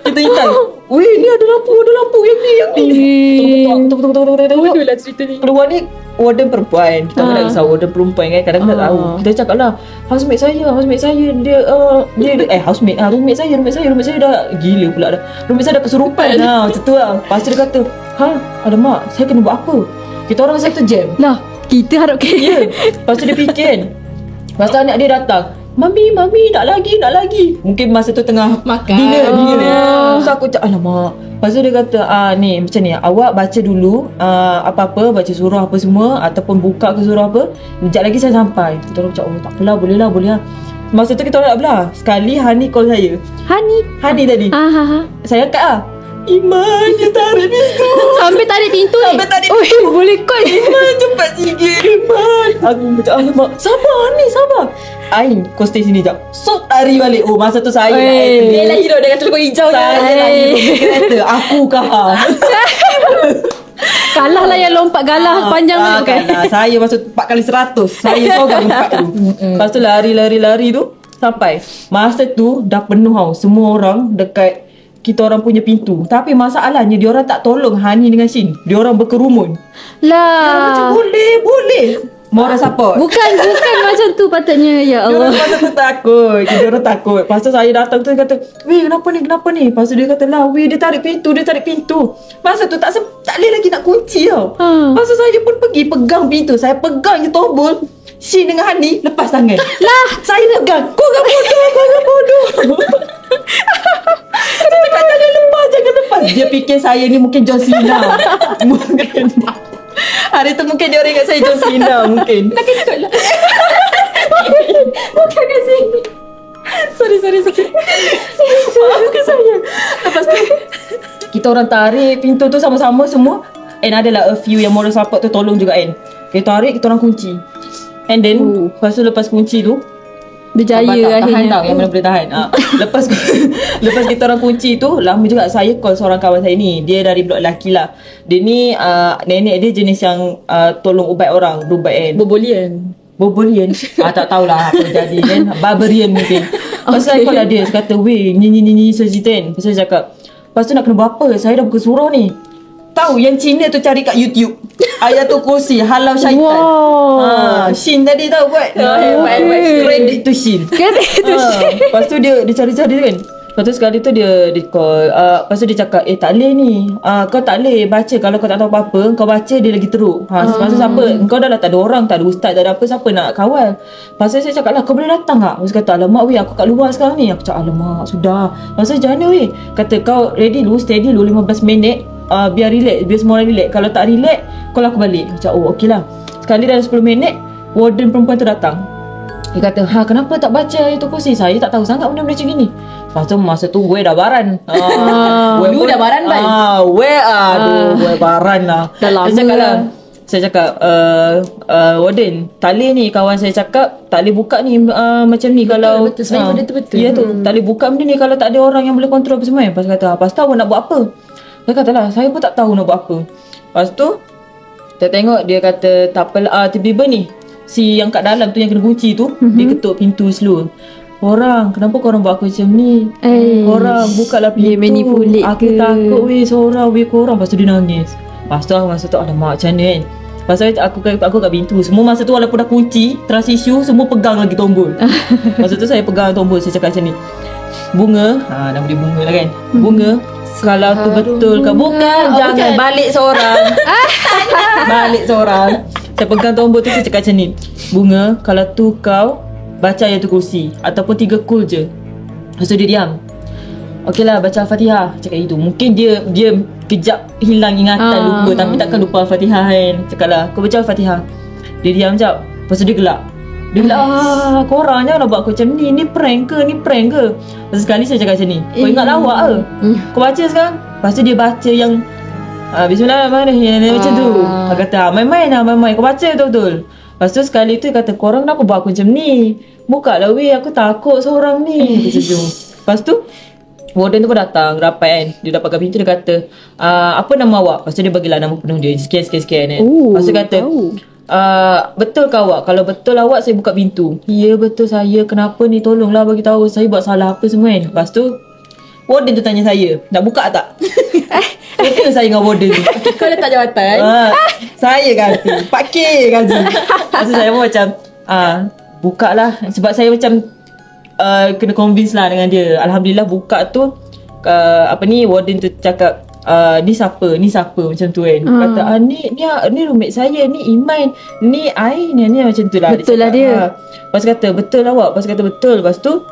Kita hitam. Weh, ni ada lampu yang ni. Betul lah cerita ni. Keluar ni warden perempuan. Kita tak risau warden perempuan kan. Kadang tak tahu. Kita cakap lah, housemate saya dia roommate saya dah gila pula dah. Roommate saya dah kesurupan. Macam tu lah. Lepas tu dia kata, alamak, saya kena buat apa? Kita orang masa tu jam. Lah, Kita harap Ya. Lepas tu dia fikir kan. Lepas tu anak dia datang, Mami, nak lagi. Mungkin masa tu tengah Makan. dinner. So aku cakap, alamak. Lepas tu dia kata, ni macam ni, awak baca dulu apa-apa, baca surah apa semua, ataupun buka ke surah apa. Sekejap lagi saya sampai. Kita orang cakap, tak apalah, boleh lah. Masa tu kita orang nak belah. Sekali Hani call saya. Hani tadi. Saya angkat lah. Iman, dia tarik pintu. Sampai tarik pintu ni. Boleh call. Iman, cepat sikit Iman. Aku macam, alamak, sabar. Ain, kau stay sini jap. Sok lari balik. Oh, masa tu saya Dia lah hero dengan telur hijau. Saya lari kereta. Aku kalah. Kalah lah yang lompat galah panjang tu bukan? Kalah. Saya masa 4 kali 100. Saya sorang 4 tu. Lepas tu lari tu sampai. Masa tu dah penuh tau. Semua orang dekat kita orang punya pintu. Tapi masalahnya diorang tak tolong Hani dengan Shin. Diorang berkerumun. Lah. Macam boleh. Moral support. Bukan macam tu patutnya. Ya Allah. Diorang masa tu takut. Diorang takut. Lepas tu saya datang tu kata, weh kenapa ni? Lepas tu dia kata lah, weh dia tarik pintu. Masa tu tak boleh lagi nak kunci tau. Lepas tu saya pun pergi pegang pintu. Saya pegang je tombol. Shin dengan Hani lepas tangan. Lah, saya pegang. Kau kan bodoh. Saya cakap jangan lepas. Dia fikir saya ni mungkin John Cena. Mungkin hari tu mungkin dia orang ingat saya John Cena. Mungkin tak kena lah. Bukan kat sini. Sorry Maafkan saya. Lepas tu kita orang tarik pintu tu sama-sama semua. And adalah a few yang moral support tu tolong juga kan. Kita tarik, kita orang kunci. And then lepas kunci tu berjaya tahan akhirnya. tau yang mana boleh tahan. Lepas kita orang kunci tu, lama juga saya call seorang kawan saya ni. Dia dari blok lelaki lah. Dia ni nenek dia jenis yang tolong ubat orang, berubat kan. Bobolian. Tak tahulah apa jadi kan. Barbarian mungkin. Lepas saya call lah dia. Saya kata, weh ni cerita kan. Lepas saya cakap, lepas tu nak kena buat apa? Saya dah buka surah ni. Tahu yang Cina tu cari kat YouTube. Ayatul Kursi, halau syaitan. Shin tadi tahu buat. Credit to Shin. Lepas tu dia cari-cari kan. Lepas tu sekali tu dia call. Lepas tu dia cakap, tak boleh ni. Kau tak boleh baca. Kalau kau tak tahu apa-apa, kau baca dia lagi teruk. Lepas tu siapa? Kau dah tak ada orang, tak ada ustaz, tak ada apa. Siapa nak kawal? Lepas tu saya cakap lah, kau boleh datang tak? Lepas tu kata, alamak weh, aku kat luar sekarang ni. Aku cakap, alamak, sudah. Lepas tu macam mana weh? Kata, kau ready dulu, steady dulu 15 minit. Biar relax, biar semua orang relax. Kalau tak relax, call aku balik. Macam okey lah. Sekali dalam 10 minit warden perempuan tu datang. Dia kata, kenapa tak baca Ayatul Kursi? Saya tak tahu sangat benda-benda macam gini. Lepas tu masa tu gue dah baran. Lu dah baran bal. Gue baran lah. Dah lama. Saya cakap warden, tali ni kawan saya cakap tak boleh buka ni macam ni. Betul, kalau betul. Ya tu, tak boleh buka benda ni kalau tak ada orang yang boleh kontrol apa semua. Lepas kata, lepas tu awak nak buat apa? Dia kata lah, saya pun tak tahu nak buat apa. Lepas tu kita tengok dia kata, tak apalah, tiba-tiba ni si yang kat dalam tu yang kena kunci tu, dia ketuk pintu slow. Kenapa korang buat aku macam ni? Korang bukalah pintu. Aku takut weh seorang weh korang. Lepas tu dia nangis. Lepas tu masa tu alamak macam mana kan. Lepas tu aku kat pintu. Semua masa tu walaupun dah kunci, trust issue, semua pegang lagi tombol. Masa tu saya pegang tombol. Saya cakap macam ni, Bunga, nama dia Bunga lah kan. Bunga, kalau tu betul ke bukan, jangan balik seorang. Balik seorang. Saya pegang tombol tu, saya cakap macam ni, Bunga, kalau tu kau baca Ayatul Kursi ataupun 3 kul je. Lepas tu dia diam. Okey lah, baca Al-Fatihah. Cakap itu. Mungkin dia kejap hilang ingatan, lupa. Tapi takkan lupa Al-Fatihah kan. Cakap lah, kau baca Al-Fatihah. Dia diam jap. Lepas tu dia gelak. Korang janganlah buat aku macam ni. Ni prank ke? Lepas sekali saya cakap macam ni, kau ingat lawak ke? Kau baca sekarang. Lepas tu dia baca yang Bismillahirrahmanirrahim, macam tu. Dia kata, main-main. Kau baca betul-betul. Lepas tu sekali tu dia kata, korang kenapa buat aku macam ni? Buka lah weh, aku takut seorang ni. Macam tu. Lepas tu warden tu pun datang rapat kan. Dia dapatkan pintu, dia kata, apa nama awak? Lepas tu dia bagilah nama penuh dia, sekian kan. Lepas tu dia kata, betul ke awak? Kalau betul awak, saya buka pintu. Ya betul saya. Kenapa ni? Tolonglah bagi tahu saya buat salah apa semua kan. Lepas tu warden tu tanya saya, nak buka tak? Betul saya dengan warden tu. Kau letak jawatan. Saya ganti 4K gaji. Lepas tu saya pun macam buka lah. Sebab saya macam kena convince lah dengan dia. Alhamdulillah buka tu warden tu cakap, ni siapa macam tu kan. Kata ni roommate saya, ni Iman, ni Ai, ni macam tu lah. Betul lah dia. Lepas kata betul awak. Lepas kata betul. Lepas tu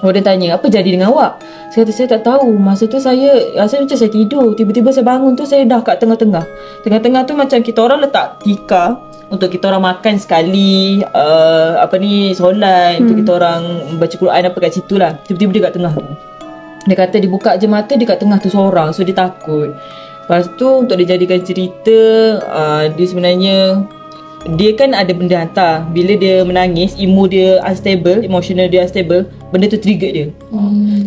dia tanya, apa jadi dengan awak? Saya kata saya tak tahu. Masa tu saya rasa macam saya tidur. Tiba-tiba saya bangun tu, saya dah kat tengah-tengah. Tengah-tengah tu macam kita orang letak tikar untuk kita orang makan sekali, solat, untuk kita orang baca Quran apa kat situ lah. Tiba-tiba dia kat tengah tu. Dia kata dia buka je mata, dia kat tengah tu seorang. So dia takut. Lepas tu untuk dia jadikan cerita, dia sebenarnya dia kan ada benda hantar. Bila dia menangis, emotional dia unstable, benda tu trigger dia.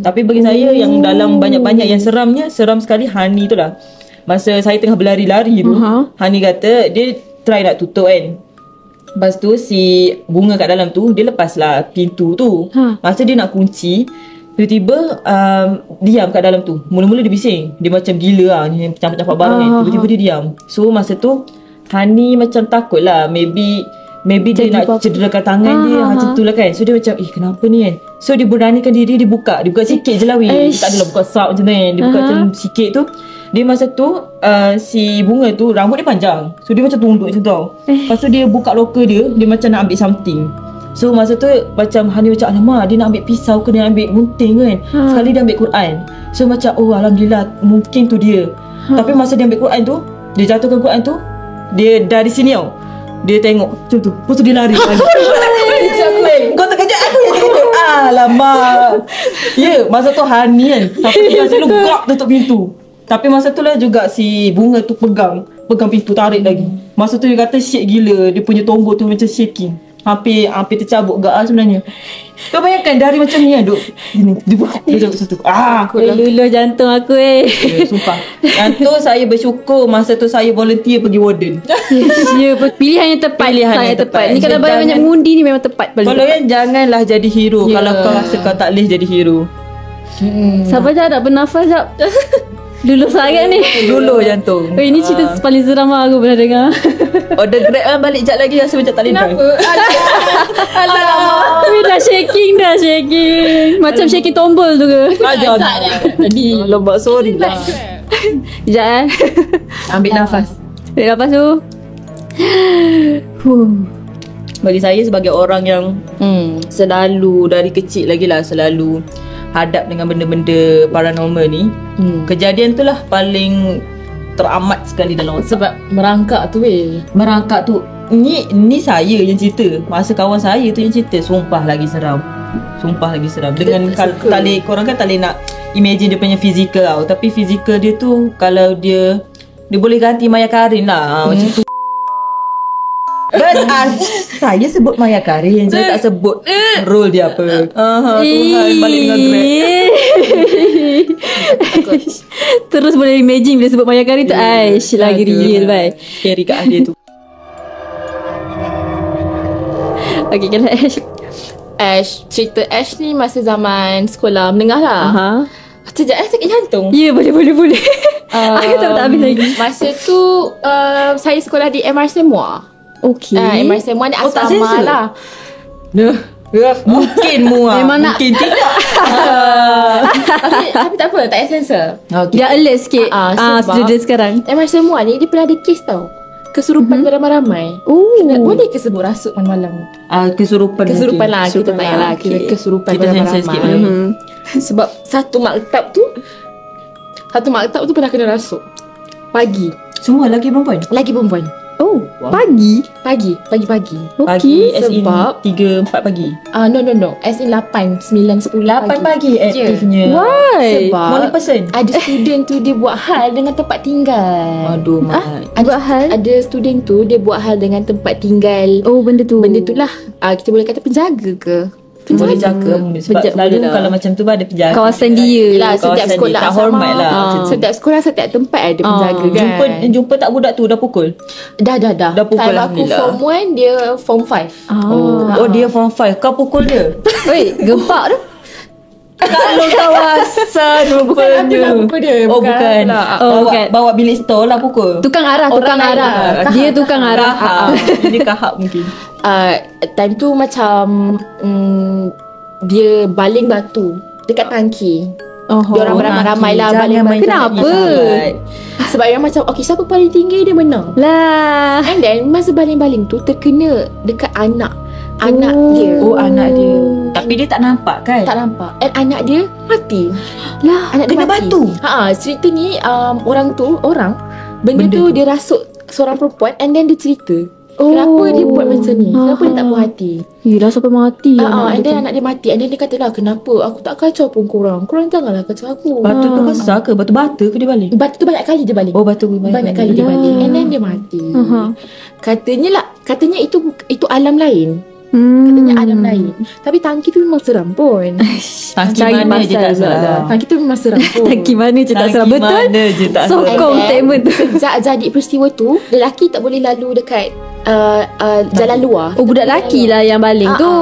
Tapi bagi saya yang dalam banyak-banyak yang seram sekali Hani tu lah. Masa saya tengah berlari-lari tu, Hani kata dia try nak tutup kan. Lepas tu si Bunga kat dalam tu, dia lepaslah pintu tu. Masa dia nak kunci, tiba-tiba diam kat dalam tu. Mula-mula dia bising, dia macam gila lah, ni campak-campak barang kan. Tiba-tiba dia diam. So masa tu Hani macam takut lah, maybe dia nak cederakan tangan dia macam tu lah kan. So dia macam kenapa ni kan. So dia beranikan diri, dia buka sikit je lah weh. Dia tak adalah buka sap macam tu kan. Dia buka macam sikit tu. Dia masa tu si Bunga tu rambut dia panjang. So dia macam tunduk macam tu. Lepas tu dia buka loker dia macam nak ambil something. So masa tu macam Hani macam alamak, dia nak ambil pisau ke, dia nak ambil gunting kan. Sekali dia ambil Quran. So macam alhamdulillah, mungkin tu dia. Tapi masa dia ambil Quran tu, dia jatuhkan Quran tu, dia dari sini tau, dia tengok macam tu. Lepas tu dia lari. Kau terkejut aku yang terkejut. Alamak. Masa tu Hani kan, tapi dia selalu gak tutup pintu. Tapi masa tu lah juga si Bunga tu pegang pintu, tarik lagi. Masa tu dia kata shake gila, dia punya tombol tu macam shaking. Hampir tercabut gak sebenarnya. Kau bayangkan dari macam ni duk gini, dia buka macam satu. Luluh jantung aku sumpah. Yang tu saya bersyukur masa tu saya volunteer pergi warden. Pilihan yang tepat. Ni kalau banyak mengundi ni memang tepat. Kalau kan janganlah jadi hero kalau kau rasa kau tak boleh jadi hero. Sabar jap, nak bernafas jap. Luluh sangat ni. Luluh jantung. Ini cerita paling seram aku pernah dengar. Order Grab kan balik jap lagi rasa macam tak boleh drive. Alamak. Dah shaking. Macam shaking tombol tu ke? Tadi lembak sorry lah. Sekejap Ambil nafas. Ambil nafas tu. Bagi saya sebagai orang yang selalu dari kecil lagi lah selalu hadap dengan benda-benda paranormal ni, kejadian tu lah paling teramat sekali dalam otak. Sebab merangkak tu ni saya yang cerita. Masa kawan saya tu yang cerita, sumpah lagi seram. Dengan korang kan tak boleh nak imagine dia punya fizikal tau. Tapi fizikal dia tu, kalau dia boleh ganti Maya Karin lah, macam tu. Saya sebut Maya Karin, saya tak sebut role dia apa. Tuhan, balik dengan Grab. Terus boleh imagine bila sebut Maya Karin tu. Aish, lagi real bye. Scary kat dia tu. Okay, kalau Cerita Ash ni masa zaman sekolah menengah lah. Sekejap sakit jantung. Ya, boleh. Aku tak habis lagi. Masa tu saya sekolah di MR Semua. Okay. MR Semua ni asrama lah. Mungkin muak, mungkin tidak. Tapi tak apa, tak payah sensor. Dia alert sikit student sekarang. MR Semua ni dia pernah ada kes tau, kesurupan beramai-ramai. Boleh ke sebut rasuk malam-malam? Kesurupan lah. Kita tak payah lah. Kesurupan beramai-ramai. Sebab satu maktab tu pernah kena rasuk pagi. Semua lelaki perempuan? Lelaki perempuan. Oh, wow. Pagi. Okay. Pagi as in 3-4 pagi. No. As in 8, 9, 10 8 pagi aktifnya. Why? Sebab morning person. ada student tu dia buat hal dengan tempat tinggal. Aduh, mat. Ada student tu dia buat hal dengan tempat tinggal. Oh, benda tu lah. Kita boleh kata penjaga ke? Boleh jaga. Sebab selalu kalau macam tu ada penjaga. Kawasan dia lah. Setiap sekolah tak hormat lah. Setiap sekolah, setiap tempat ada penjaga kan. Jumpa tak budak tu dah pukul? Dah pukul. Time aku form 1, dia form 5. Oh, dia form 5. Kau pukul dia? Weh, gempak tu. Kalau kawasan rupanya. Pukul dia. Bukan. Bawa bilik store lah pukul. Tukang arah. Dia tukang arah. Ini kahap mungkin. Time tu macam dia baling batu dekat tangki. Diorang beramai-ramai lah balik. Kenapa? Sebab yang macam okay, siapa paling tinggi dia menang. Lah. And then masa baling-baling tu terkena dekat anak dia. Oh, anak dia. Tapi dia tak nampak kan? Tak nampak. And anak dia mati. Lah. Anak dia Kena mati. batu. Cerita ni benda tu dia rasuk seorang perempuan and then dia cerita. Kenapa dia buat macam ni? Kenapa dia tak puas hati? Yelah sampai mati. And then anak dia mati. And then dia kata lah, kenapa aku tak kacau pun korang janganlah kacau aku. Batu tu besar ke? Batu bata ke dia baling? Batu tu banyak kali dia baling. Oh, batu Banyak kali dia balik. And then dia mati. Katanya itu alam lain. Katanya alam lain. Tapi tangki tu memang seram pun. Tangki mana je tak seram. Tangki tu memang seram pun. Tangki mana je tak seram. Betul. Mana je tak seram. Sokong statement tu. Sejak jadi peristiwa tu, lelaki tak boleh lalu dekat jalan luar. Oh, budak lelaki lah yang baling tu.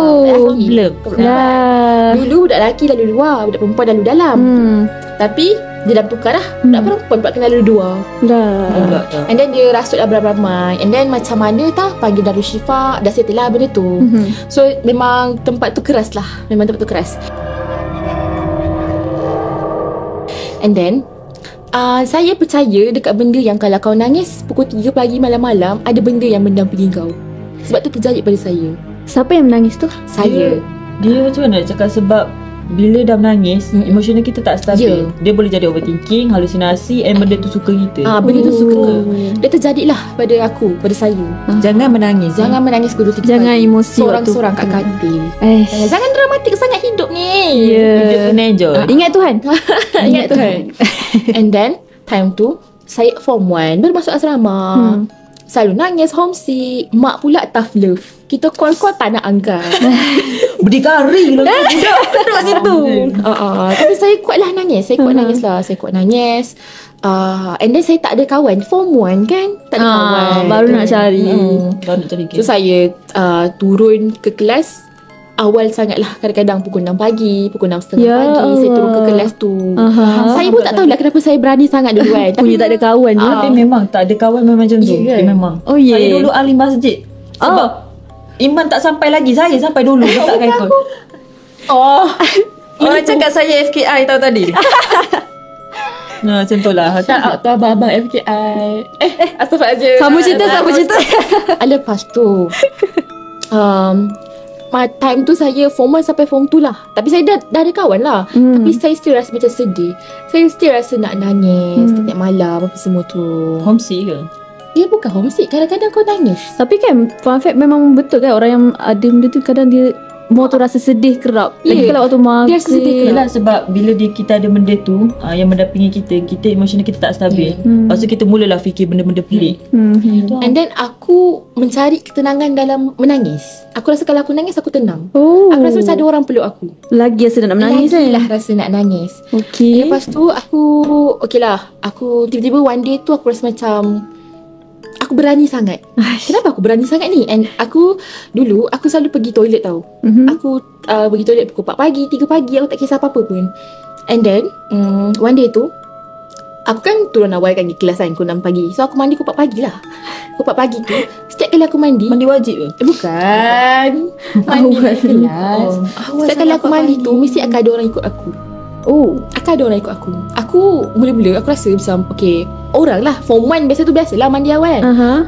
Problem. Lah. Dulu budak lelaki lalu luar, budak perempuan lalu dalam. Tapi dia dah tukar lah. Budak perempuan pula kena lalu dua. Lah. And then dia rasut lah beramai-ramai. And then macam mana panggil Darul Syifa, dah settle lah benda tu. So memang tempat tu keras lah. Memang tempat tu keras. And then saya percaya dekat benda yang kalau kau nangis pukul 3 pagi malam-malam, ada benda yang mendampingi kau. Sebab tu terjadi pada saya. Siapa yang menangis tu? Saya. Dia macam mana nak cakap, sebab bila dah menangis, emosional kita tak stabil. Dia boleh jadi overthinking, halusinasi, and benda tu suka kita. Benda tu suka. Dia terjadilah pada aku, pada saya. Jangan menangis. Jangan menangis pukul 3 Jangan pagi. emosi Seorang-seorang kat katil. Jangan dramatik sangat hidup ni. Hidup kena enjoy. Ingat Tuhan. Ingat Tuhan. And then time tu saya form 1 baru masuk asrama. Selalu nangis, homesick. Mak pula tough love. Kita call-call tak nak angkat. Berdikari lah budak. Duduk situ. Tapi saya kuatlah nangis. Saya kuat nangis. And then saya tak ada kawan. Form 1 kan, tak ada kawan. Baru nak cari. Baru nak cari. So saya turun ke kelas awal sangat lah. Kadang-kadang pukul 6 pagi, pukul 6.30 pagi saya turun ke kelas tu. Saya pun tak tahulah kenapa saya berani sangat duluan. Punya tak ada kawan je. Tapi memang tak ada kawan, memang macam tu. Ya. Dia memang. Oh, ya. Saya dulu ahli masjid. Sebab Iman tak sampai lagi, saya sampai dulu letak rekod. Orang cakap saya FKI tahu tadi. Nah, macam tu lah. Shout out tu abang-abang FKI. Astagfirullahaladzim. Sama cerita. Lepas tu time tu saya form 1 sampai form 2 lah. Tapi saya dah ada kawan lah. Tapi saya still rasa macam sedih. Saya still rasa nak nangis setiap malam apa semua tu. Homesick ke? Dia bukan homesick. Kadang-kadang kau nangis. Tapi kan fun fact memang betul kan, orang yang ada benda tu kadang dia more tu rasa sedih kerap. Lagi kalau waktu makan dia sedih kerap. Yelah, sebab bila kita ada benda tu yang mendampingi kita emosional kita tak stabil. Lepas tu kita mulalah fikir benda-benda pelik. And then aku mencari ketenangan dalam menangis. Aku rasa kalau aku nangis aku tenang. Aku rasa macam ada orang peluk aku. Lagi rasa nak menangis kan. Lagilah rasa nak nangis. Okay. Lepas tu aku tiba-tiba one day tu aku rasa macam aku berani sangat. Kenapa aku berani sangat ni? And aku selalu pergi toilet tau. Aku pergi toilet pukul 4 pagi, 3 pagi. Aku tak kisah apa-apa pun. And then one day tu aku kan turun awal kan, pergi kelas kan pukul 6 pagi. So aku mandi pukul 4 pagi lah. Pukul 4 pagi tu setiap kali aku mandi wajib ke? Bukan. Mandi kelas. Setiap kali aku mandi tu mesti akan ada orang ikut aku. Akan ada orang ikut aku. Aku mula-mula aku rasa macam okay, orang lah. Form 1 biasalah mandi awal kan.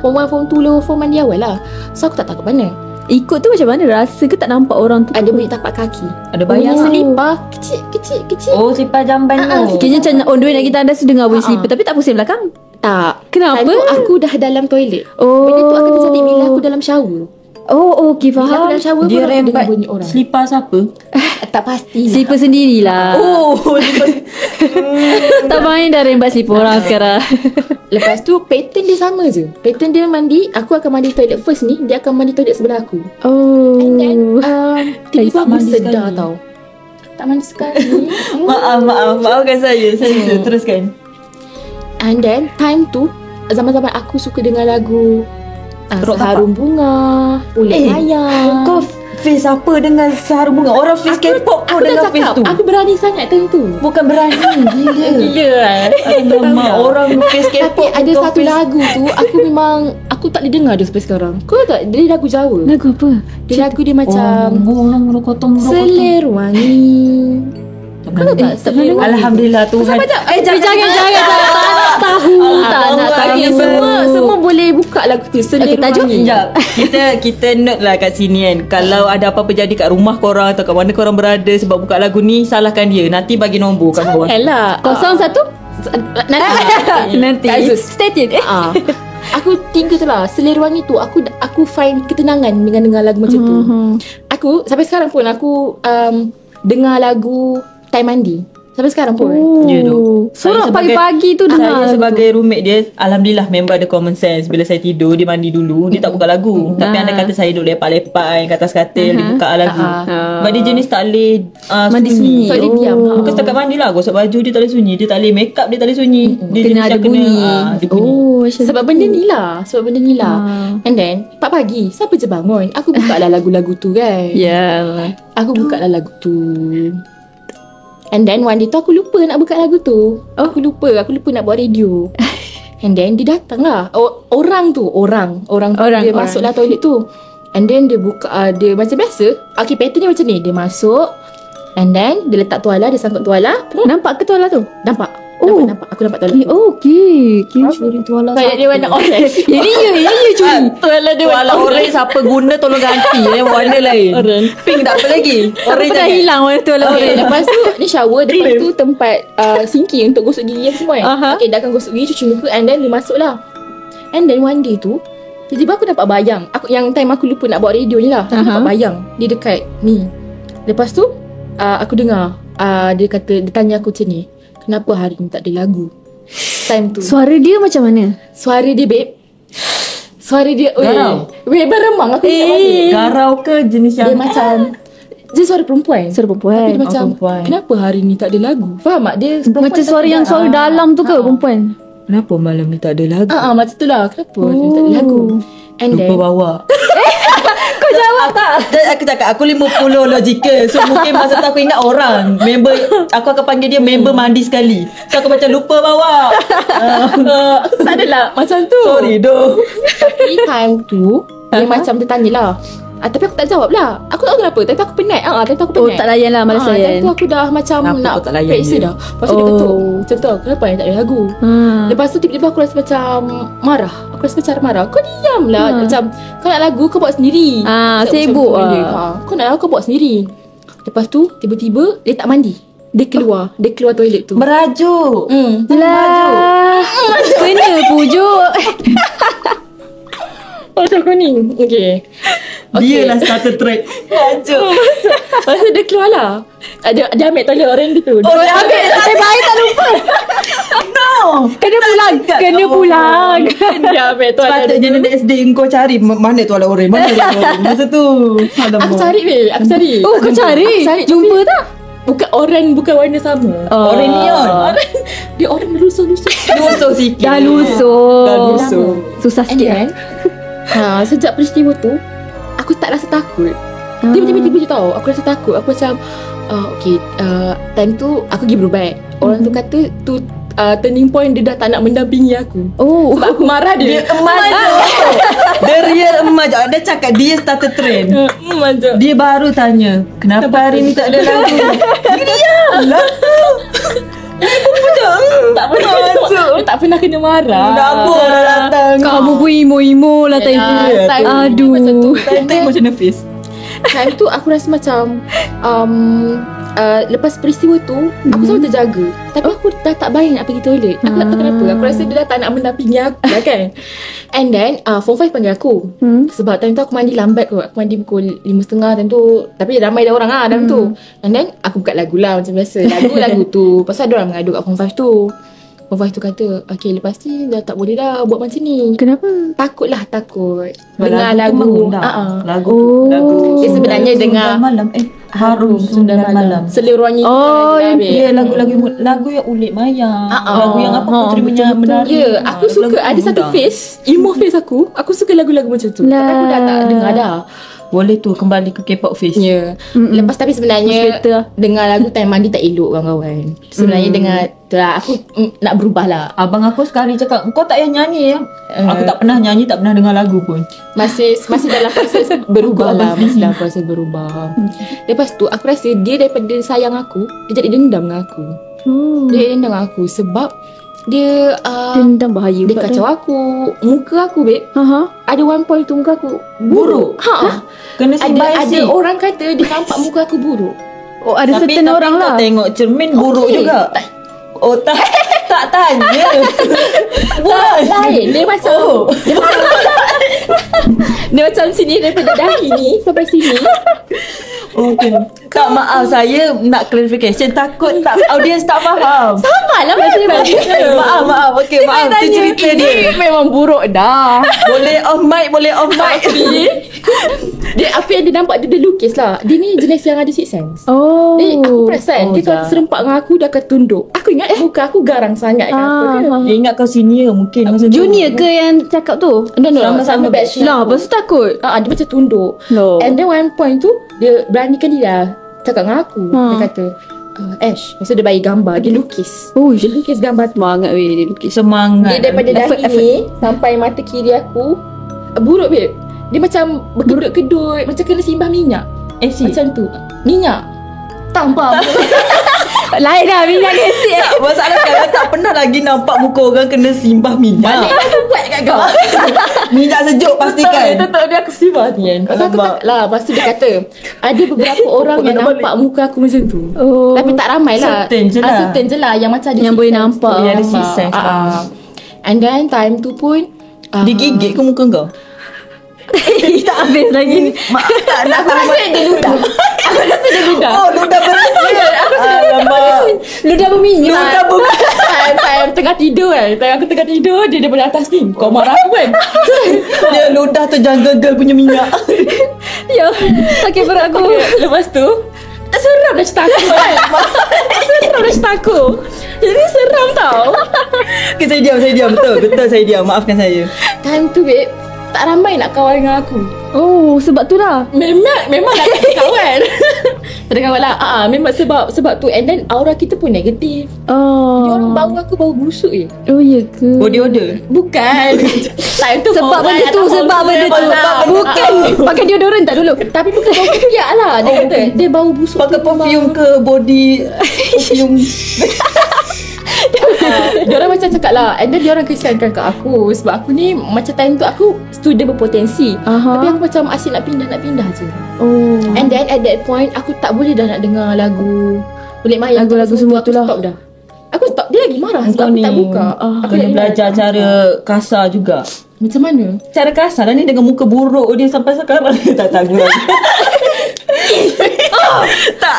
Form 1, Form 2 low form mandi awal lah. So aku tak takut mana. Ikut tu macam mana? Rasa ke tak nampak orang tu? Ada bunyi tapak kaki. Ada bayang. Selipar kecil. Oh, selipar jamban tu. Kayaknya macam on the way nak kita anda dengar bunyi selipar. Tapi tak pusing belakang. Tak. Kenapa? Time tu aku dah dalam toilet. Benda tu akan terjadi bila aku dalam shower. Okay, Bila aku faham. dalam shower Dia baru aku dengar rembat bunyi orang. selipar siapa? Tak pasti. Selipar sendirilah. Selipar. Tak main dah rembat selipar orang sekarang. Lepas tu pattern dia sama je. Pattern dia mandi, aku akan mandi toilet first ni, dia akan mandi toilet sebelah aku. And then tiba-tiba aku mandi sedar sekali. tau. Tak mandi sekali. Maafkan saya. Saya teruskan. And then time tu zaman-zaman aku suka dengar lagu Seharum Bunga, Pulut Mayang. Kau face apa dengan Seharum Bunga? Orang face K-pop pun dengan face tu. Aku berani sangat time tu. Bukan berani. Gila. Gila. Alamak, orang face K-pop. Tapi ada satu lagu tu aku tak boleh dengar dia sampai sekarang. Kau tak? Dia lagu Jawa. Lagu apa? Dia lagu dia macam Orang merokotong. Selir wangi. Alhamdulillah Tuhan. Jangan tahu. Tak nak tahu. Semua boleh buka lagu tu. Sendiri wangi. Kita note lah kat sini kan. Kalau ada apa-apa jadi kat rumah korang atau kat mana korang berada sebab buka lagu ni, salahkan dia. Nanti bagi nombor kat bawah. Elah. 01 nanti. Stay tune. Aku 3 tu lah. Selera wangi tu aku find ketenangan dengan dengar lagu macam tu. Aku sampai sekarang pun aku dengar lagu time mandi. Sampai sekarang pun. Ya tu. Sorang pagi-pagi tu dengar. Saya sebagai roommate dia, alhamdulillah member ada common sense. Bila saya tidur, dia mandi dulu, dia tak buka lagu. Tapi anda kata saya duduk lepak-lepak kat atas katil, dia buka lagu. Sebab dia jenis tak boleh mandi sunyi. Tak boleh diam. Bukan setakat mandi lah, gosok baju dia tak boleh sunyi. Dia tak boleh make up, dia tak boleh sunyi. Dia Kena ada bunyi. Ada bunyi. Sebab benda ni lah. And then 4 pagi, siapa je bangun? Aku buka lah lagu-lagu tu kan. Aku buka lah lagu tu. And then one day tu aku lupa nak buka lagu tu. Aku lupa nak buat radio. And then dia datang lah. Orang tu dia masuklah toilet tu. And then dia buka, dia macam biasa. Okay, pattern dia macam ni. Dia masuk, and then dia letak tuala, dia sangkut tuala. Nampak ke tuala tu? Nampak. Nampak. Aku nampak tuala tu. Okey. Curi tuala. Kayak dia warna orange. Ini ya curi. Tuala dia Tuala orange siapa guna tolong ganti. Warna lain. Pink tak apa lagi. Orange dah hilang warna tuala orange. Lepas tu ni shower. Lepas tu tempat sinki untuk gosok gigi semua kan. Okay, dah akan gosok gigi, cuci muka. And then dia masuk lah. And then one day tu tiba-tiba aku dapat bayang. Yang time aku lupa nak buat radio ni lah. Aku dapat bayang dia dekat ni. Lepas tu aku dengar dia kata, dia tanya aku macam ni, kenapa hari ni tak ada lagu? Time tu Suara dia macam mana? Suara dia babe, suara dia garau. Beremang aku Garau ke jenis yang dia macam, dia suara perempuan. Tapi dia macam perempuan. kenapa hari ni tak ada lagu? Faham tak? Dia Macam suara yang suara dalam tu ke perempuan? Kenapa malam ni tak ada lagu? macam tu lah. Kenapa hari ni tak ada lagu? And Lupa then bawa. Kau jawab tak? Aku cakap aku 50 logical. So mungkin masa tu aku ingat orang member, aku akan panggil dia member mandi sekali. So aku macam lupa bawa. aku tak adalah macam tu. Sorry doh. Tapi time tu dia macam dia tanya lah. Tapi aku tak jawab lah. Aku tak tahu kenapa. Tapi aku penat. Tapi aku penat. tak layan lah, malas layan. Time tu aku dah macam Kenapa nak kau tak layan periksa dia? dah. Lepas tu dia ketuk. Macam tu, kenapa tak ada lagu? Lepas tu tiba-tiba aku rasa macam marah. Aku rasa macam marah. Kau diam lah. Macam kau nak lagu kau buat sendiri. Sibuk Kau nak lagu kau buat sendiri. Lepas tu tiba-tiba dia tak mandi. Dia keluar toilet tu. Merajuk. Lah. Kena pujuk. Macam kau ni. Okay. Dia lah starter track. Merajuk. Lepas tu dia keluar lah. Dia ambil toilet orang dia tu. Dia ambil. Baik tak lupa. No. Kena pulang. Dia ambil toilet. Sepatutnya nenek SD kau cari mana tuala oren. Mana tuala oren. Masa tu. Aku cari weh. Aku cari. Kau cari? Jumpa tak? Bukan warna sama. Oren neon. Dia orang lusuh-lusuh. Lusuh sikit. Dah lusuh. Susah And sikit then sejak peristiwa tu aku tak rasa takut. Dia macam tiba-tiba je tau. Aku rasa takut. Aku macam time tu aku pergi berubat. Orang tu kata tu turning point, dia dah tak nak mendampingi aku. Sebab aku marah dia. Dia emas je. Dia real emas je. Dia cakap dia starter trend. Dia baru tanya, kenapa hari ni tak ada lagu? Diam lah. Dia tak pernah kena marah. Dapur dah datang. Kamu pun imo-imo lah time tu. Aduh. Time macam nervous. Time tu aku rasa macam lepas peristiwa tu aku selalu terjaga. Tapi aku dah tak baik nak pergi toilet. Aku tak tahu kenapa. Aku rasa dia dah tak nak mendampingi aku lah kan. And then Form 5 panggil aku. Sebab time tu aku mandi lambat kot. Aku mandi pukul 5.30 time tu. Tapi ramai dah orang lah dalam tu. And then aku buka lagu lah macam biasa. Lagu tu. Pasal ada orang mengaduk kat Form 5 tu. Form 5 tu kata, okay lepas ni dah tak boleh dah buat macam ni. Kenapa? Takut dengar lagu. Lagu Dia sebenarnya dengar malam. Harum Sunda Malam. Selera wangi. Dia lagu yang Ulit Maya. Lagu yang apa Puteri Menari. Ya, aku suka ada satu face, emo face aku. Aku suka lagu-lagu macam tu. Tapi aku dah tak dengar dah. Boleh tu kembali ke K-pop face. Ya. Lepas tapi sebenarnya Better lah. dengar lagu time mandi tak elok kawan-kawan. Sebenarnya dengar itulah aku nak berubah lah. Abang aku sekali cakap, kau tak payah nyanyi ya. Aku tak pernah nyanyi, tak pernah dengar lagu pun. Masih dalam proses berubah lah. Masih dalam proses berubah. Lepas tu aku rasa dia daripada sayang aku, dia jadi dendam dengan aku. Dia dendam dengan aku sebab dia Dendam bahaya dia pula kacau aku. Muka aku babe, ada one point tu muka aku buruk. Kena Ada orang kata dia nampak muka aku buruk. Oh ada Tapi certain orang kau lah. tengok cermin buruk juga. Oh tak tanya. Lain. Dia macam dia macam sini daripada dahi ni sampai sini. Okay. Tak, maaf, saya nak clarification. Takut tak audience tak faham. Sabarlah macam Maaf. Okay, maaf. Itu cerita dia. Memang buruk dah. Boleh off mic. Dia apa yang dia nampak dia lukis lah. Dia ni jenis yang ada sixth sense. Oh. Dia aku perasan dia kalau serempak dengan aku dia akan tunduk. Aku ingat muka aku garang sangat kan apa ke. Dia ingat kau senior mungkin masa tu. Junior ke yang cakap tu? No, Sama-sama batch Lah, lepas tu takut. dia macam tunduk. No. And then one point tu dia beranikan dia cakap dengan aku. Dia kata Ash, masa dia bagi gambar, dia lukis. Dia lukis gambar tu. Semangat weh dia lukis. Semangat. Dia daripada dahi ni sampai mata kiri aku buruk babe. Dia macam berkedut-kedut, macam kena simbah minyak. Macam tu. Minyak. Tambah. Lain dah minyak gesit. Masalah kalau tak pernah lagi nampak muka orang kena simbah minyak. Balik aku buat kat kau. Minyak sejuk pastikan. Betul dia aku simbah ni kan. Lepas aku tak lah. Lepas tu dia kata ada beberapa orang yang nampak muka aku macam tu. Tapi tak ramai lah. Certain je lah yang macam ada Yang boleh nampak. Yang ada sixth sense. And then time tu pun Digigit ke muka kau? Tak habis lagi. Tak nak aku rasa dia ludah. Oh, ludah berminyak. Alamak. Ludah berminyak. Ludah berminyak. Time tengah tidur kan. Time aku tengah tidur, dia daripada atas ni. Kau marah aku kan? Dia ludah tu jungle girl punya minyak. Ya. Sakit perut aku. Lepas tu seram dah cerita aku kan. Seram dah cerita aku. Jadi seram tau. Okay, saya diam. Betul saya diam. Maafkan saya. Time tu babe, tak ramai nak kawan dengan aku. Oh, sebab tu lah. Memang nak tak kawan. Tak ada kawan lah. Memang sebab tu. And then aura kita pun negatif. Dia orang bau aku bau busuk je. Oh, ya ke? Body odor. Bukan. Time tu Sebab benda tu. Bukan. Pakai deodorant tak dulu? Tapi bukan bau ketiak lah. Dia kata dia bau busuk. Pakai perfume ke body perfume. Diorang macam cakap lah. And then diorang kesiankan kat aku. Sebab aku ni macam time tu aku student berpotensi. Tapi aku macam asyik nak pindah je. And then at that point aku tak boleh dah nak dengar lagu Pelik Mayang. Lagu-lagu semua tu lah. Stop dah. Aku stop. Dia lagi marah sebab aku tak buka. Aku kena belajar cara kasar juga. Macam mana? Cara kasar lah ni dengan muka buruk dia sampai sekarang. Tak tahu lagi. Tak.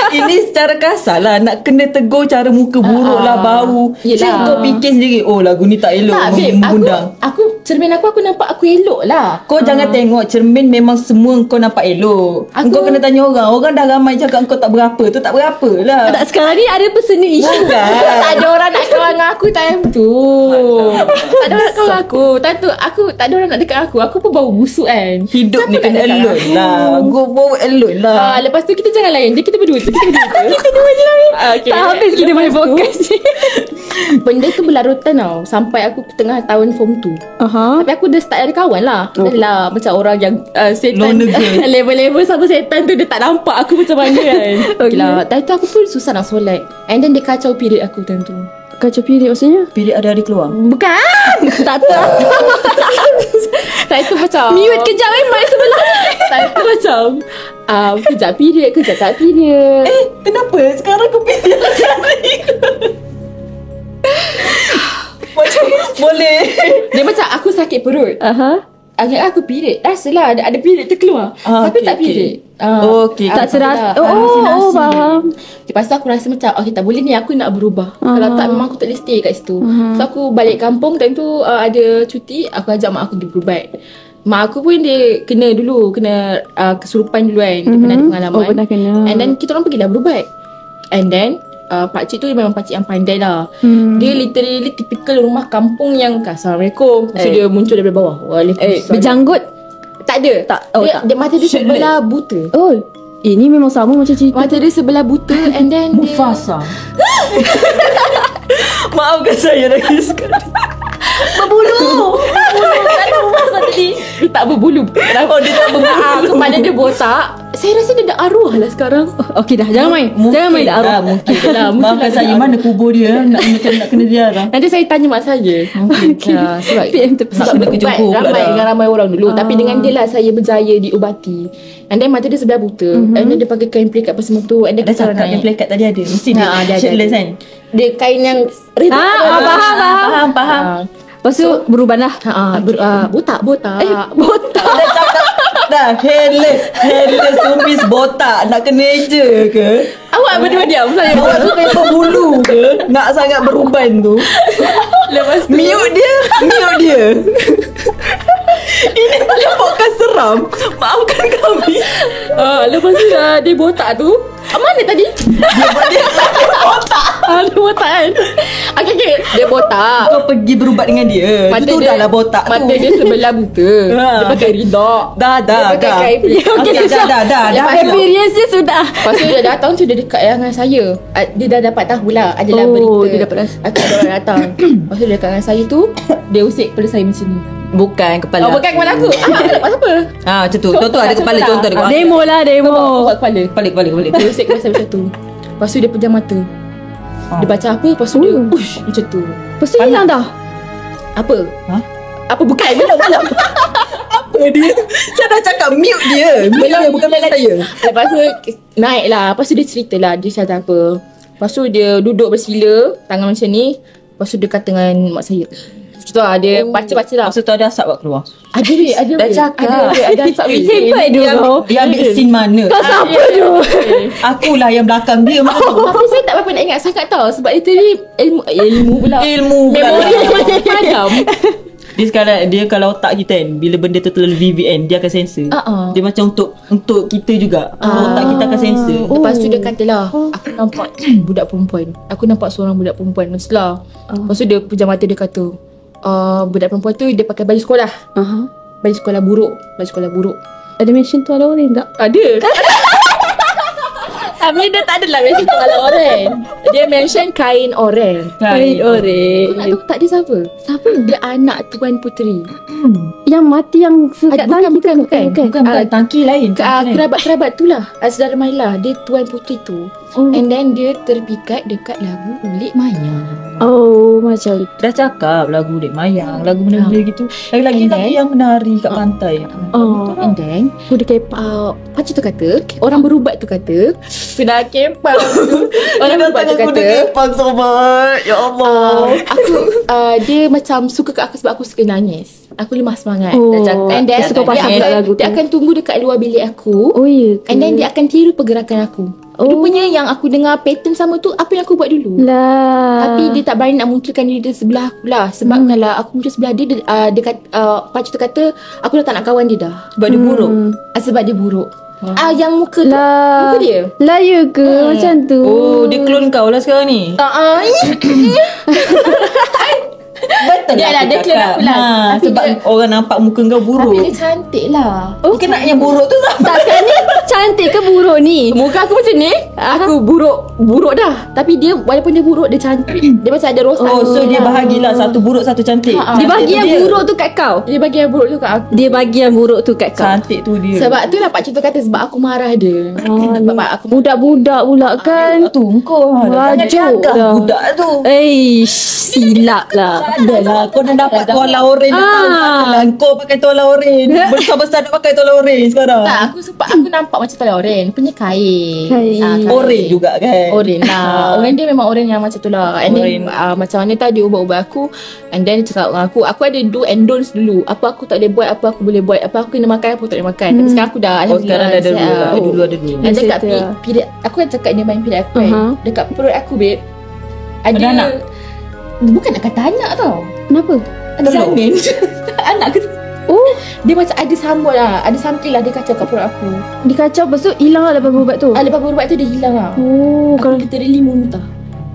Ini secara kasar lah. Nak kena tegur cara muka buruk lah, bau. Yelah. Kau fikir sendiri, oh lagu ni tak elok. Tak babe, mengundang. aku cermin aku nampak aku elok lah. Kau jangan tengok cermin memang semua kau nampak elok. Kau kena tanya orang. Orang dah ramai cakap kau tak berapa. Tu tak berapa lah. Tak, sekarang ni ada personal issue. Tak ada orang nak kawan dengan aku time tu. Tak ada orang nak kawan aku. Time tu aku tak ada orang nak dekat aku. Aku pun bau busuk kan. Hidup Siapa ni nak kena dekat elok aku? lah. Gua bau elok lah. Lepas tu kita jangan layan. Kita berdua je. Kita dua je lah. Okay. Tak habis kita boleh fokus. Benda tu berlarutan tau. Sampai aku tengah tahun form 2. Tapi aku dah start ada kawan lah. Adalah macam orang yang setan. Level-level sama setan tu dia tak nampak aku macam mana kan. Okay lah. Time tu aku pun susah nak solat. And then dia kacau period aku time tu. Kacau period maksudnya? Period ada hari keluar. Bukan. Tak tahu. Time tu macam Mute kejap mic sebelah. Time tu macam kejap period, kejap tak period. Kenapa sekarang kau period hari? Macam boleh. Dia macam aku sakit perut. Agak aku period. Rasalah ada period terkeluar. Tapi tak period. Okey. Tak serasa. Faham. Lepas tu aku rasa macam okay, tak boleh ni, aku nak berubah. Kalau tak memang aku tak boleh stay kat situ. So aku balik kampung. Time tu ada cuti. Aku ajak mak aku pergi berubat. Mak aku pun dia kena kesurupan dulu kan. Dia pernah ada pengalaman. Pernah kena. And then kita orang pergilah berubat. And then pakcik tu dia memang pakcik yang pandai lah. Dia literally typical rumah kampung yang Assalamualaikum. So dia muncul daripada bawah. Waalaikumsalam. Berjanggut. Tak ada. Tak. Oh, dia, tak. dia mata dia sebelah buta. Oh, ini memang sama macam cerita. Mata dia sebelah buta and then Mufasa. Maafkan saya lagi sekali. berbulu. Tak tahu Mufasa tadi. Dia tak berbulu. Oh, dia tak berbulu. Kepala dia botak. Saya rasa dia ada arwah lah sekarang. Okey dah, jangan main. Jangan main dah arwah. Mungkin lah, mungkin maafkan lah saya, ada mana kubur dia. Nak kena ziarah. Nanti saya tanya mak saya. Sebab PM terpesat. Nak kena kejemput pula ramai dah. dengan ramai orang dulu. Tapi dengan dia lah saya berjaya diubati. And then mata dia sebelah buta. And then dia pakai kain pelikat apa semua tu. And then Ada kita cakap yang pelikat tadi ada. Mesti dia ada. shirtless kan. Dia kain yang Faham. Lepas tu beruban lah. botak. Botak. Ada cakap dah hairless tumis botak. Nak kena eja ke? Awak berdua diam saya. Awak suka yang berbulu ke? Nak sangat beruban tu. Lepas tu Mute dia. Ini adalah podcast seram. Maafkan kami. lepas tu dia botak tu. Mana tadi? Dia botak. Dia botak kan. Okay. Dia botak. Kau pergi berubat dengan dia. Itu dah lah botak tu. Mata dia sebelah buta. Dia pakai ridok. Dah. Dia pakai kain pelikat. Okay, dah. Experience dia sudah. Lepas tu dia datang tu dia dekat dengan saya. Dia dah dapat tahulah adalah berita. Dia dapat rasa. Ada orang datang. Lepas tu dia dekat dengan saya tu, dia usik kepala saya macam ni. Bukan kepala. Bukan kepala aku. Lepas apa? Macam tu. Contoh ada kepala. Contoh ada. Demo lah, demo. Bawa kepala. Balik. Dia usik kepala saya macam tu. Lepas tu dia pejam mata. Dia baca apa? Lepas tu dia push macam tu. Lepas tu hilang dah. Apa? Apa bukan? Belum. Apa dia? Saya dah cakap mute dia. Mute dia bukan mute saya. Lepas tu naik lah. Lepas tu dia cerita lah. Dia cerita apa. Lepas tu dia duduk bersila. Tangan macam ni. Lepas tu dia kata dengan mak saya. Macam tu lah. Dia baca-baca lah. Masa tu ada asap buat keluar. Ada. Dah cakap. Ada asap. Hebat dia kau. Dia ambil scene mana? Kau siapa tu? Akulah yang belakang dia. Tapi saya tak apa nak ingat sangat tau. Sebab dia tadi ilmu pula. Memori dia macam padam. Dia sekarang, dia kalau otak kita kan, bila benda tu terlalu VVN, dia akan sensor. Dia macam untuk kita juga. Otak kita akan sensor. Lepas tu dia katalah, aku nampak budak perempuan. Aku nampak seorang budak perempuan. Maksudlah. Lepas tu dia pejam mata dia kata, budak perempuan tu dia pakai baju sekolah. Baju sekolah buruk. Ada mention tu ada orang tak? Ada. Tapi dia tak adalah mention kalau oren. Dia mention kain oren. Kain oren. Nak tahu tak dia siapa? Siapa? Dia anak Tuan Puteri. Yang mati yang sekat tangki tu. Bukan. Tangki lain. Kerabat-kerabat tu lah. Saudara Maila. Dia Tuan Puteri tu. And then dia terpikat dekat lagu Ulik Mayang. Oh, macam Dah cakap lagu Dek Mayang, lagu benda-benda gitu. Lagi-lagi tapi yang menari kat pantai. And then Kuda kepak. Pakcik tu kata, orang berubat tu kata, kena kempang tu. Orang berubat tu kata, kepang sobat. Ya Allah. aku dia macam suka kat aku sebab aku suka nangis. Aku lemah semangat. Oh, Dah cakap. And then dia suka pasang kat lagu tu. dia akan tunggu dekat luar bilik aku. Oh, ya ke? And then dia akan tiru pergerakan aku. Rupanya yang aku dengar pattern sama tu, apa yang aku buat dulu. Lah. Tapi dia tak berani nak munculkan diri dia sebelah aku lah. Sebab kalau aku muncul sebelah dia, dia kata, pakcik tu kata, aku dah tak nak kawan dia dah. Sebab dia buruk. Sebab dia buruk. Yang muka tu, Lah. muka dia. Lah ya ke? Macam tu. Oh, dia clone kau lah sekarang ni. Betul Dia lah, dia clone aku lah. Tapi sebab orang nampak muka kau buruk. Tapi dia cantik lah. Kena yang buruk tu lah. Takkan ni cantik ke buruk ni? Muka aku macam ni, aku buruk dah. Tapi dia, walaupun dia buruk, dia cantik. Dia macam ada rosak. Oh, so dia bahagilah satu buruk satu cantik. Dia bagi yang buruk tu kat kau. Dia bagi yang buruk tu kat aku. Dia bagi yang buruk tu kat kau. Cantik tu dia. Sebab tu lah pakcik tu kata, sebab aku marah dia. Sebab aku Budak-budak pula kan. tu kau. Rajuk dah. Budak tu. Silap lah. Dah lah, kau dah dapat tuala oren depan. Kau pakai tuala oren. Besar-besar nak pakai tuala oren sekarang. tak, aku nampak macam tuala oren. Punya kain. Kain. Oren juga kan. Oren lah. Oren dia memang oren yang macam tu lah. And then macam mana tadi ubat-ubat aku. And then dia cakap dengan aku ada do and don'ts dulu. Apa aku tak boleh buat, apa aku boleh buat, apa aku kena makan, apa aku tak boleh makan. Tapi sekarang aku dah Sekarang dah ada dulu lah. Dulu ada dulu. Dan dekat period, aku kan cakap dia main period aku kan. Dekat perut aku babe, ada anak. Bukan nak kata anak tau. Kenapa? Ada janin. Anak ke? Dia macam ada sambut lah. Ada something lah dia kacau kat perut aku. Dikacau lepas tu hilang lah lepas berubat tu. Lepas berubat tu dia hilang lah. Oh, Aku literally muntah.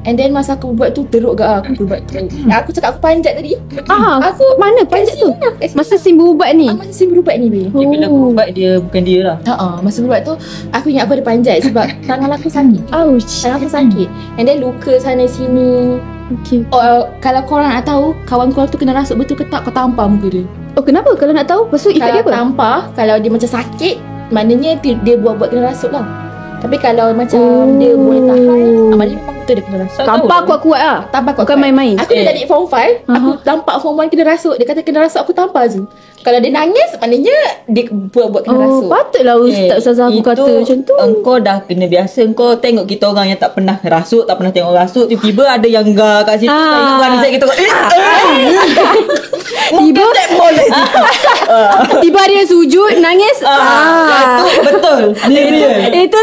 And then masa aku buat tu teruk gak aku buat tu. Aku cakap aku panjat tadi. Aku mana panjat tu? Masa sim berubat ni. Masa sim berubat ni be. Dia bila berubat dia bukan dia lah. Masa berubat tu aku ingat aku ada panjat sebab tangan aku sakit. Ouch. Tangan aku sakit. And then luka sana sini. Okay. Kalau korang nak tahu kawan korang tu kena rasuk betul ke tak, kau tampar muka dia. Oh kenapa? Kalau nak tahu, lepas tu efek dia Kalau apa? tampar, kalau dia macam sakit, maknanya dia buat kena rasuk lah. Tapi kalau macam dia boleh tahan, maknanya memang betul dia kena rasuk. Tampar kuat-kuat lah. Tampar Bukan main-main. Aku dah jadi form 5, aku tampak form 1 kena rasuk. Dia kata kena rasuk, aku tampar je. Kalau dia nangis, maknanya dia buat kena rasuk. Patutlah ustazah aku kata macam tu. Engkau dah kena biasa. Engkau tengok kita orang yang tak pernah rasuk, tak pernah tengok rasuk, tiba-tiba ada yang gar kat situ. Saya kita tiba dia sujud nangis. Betul. Dia. Itu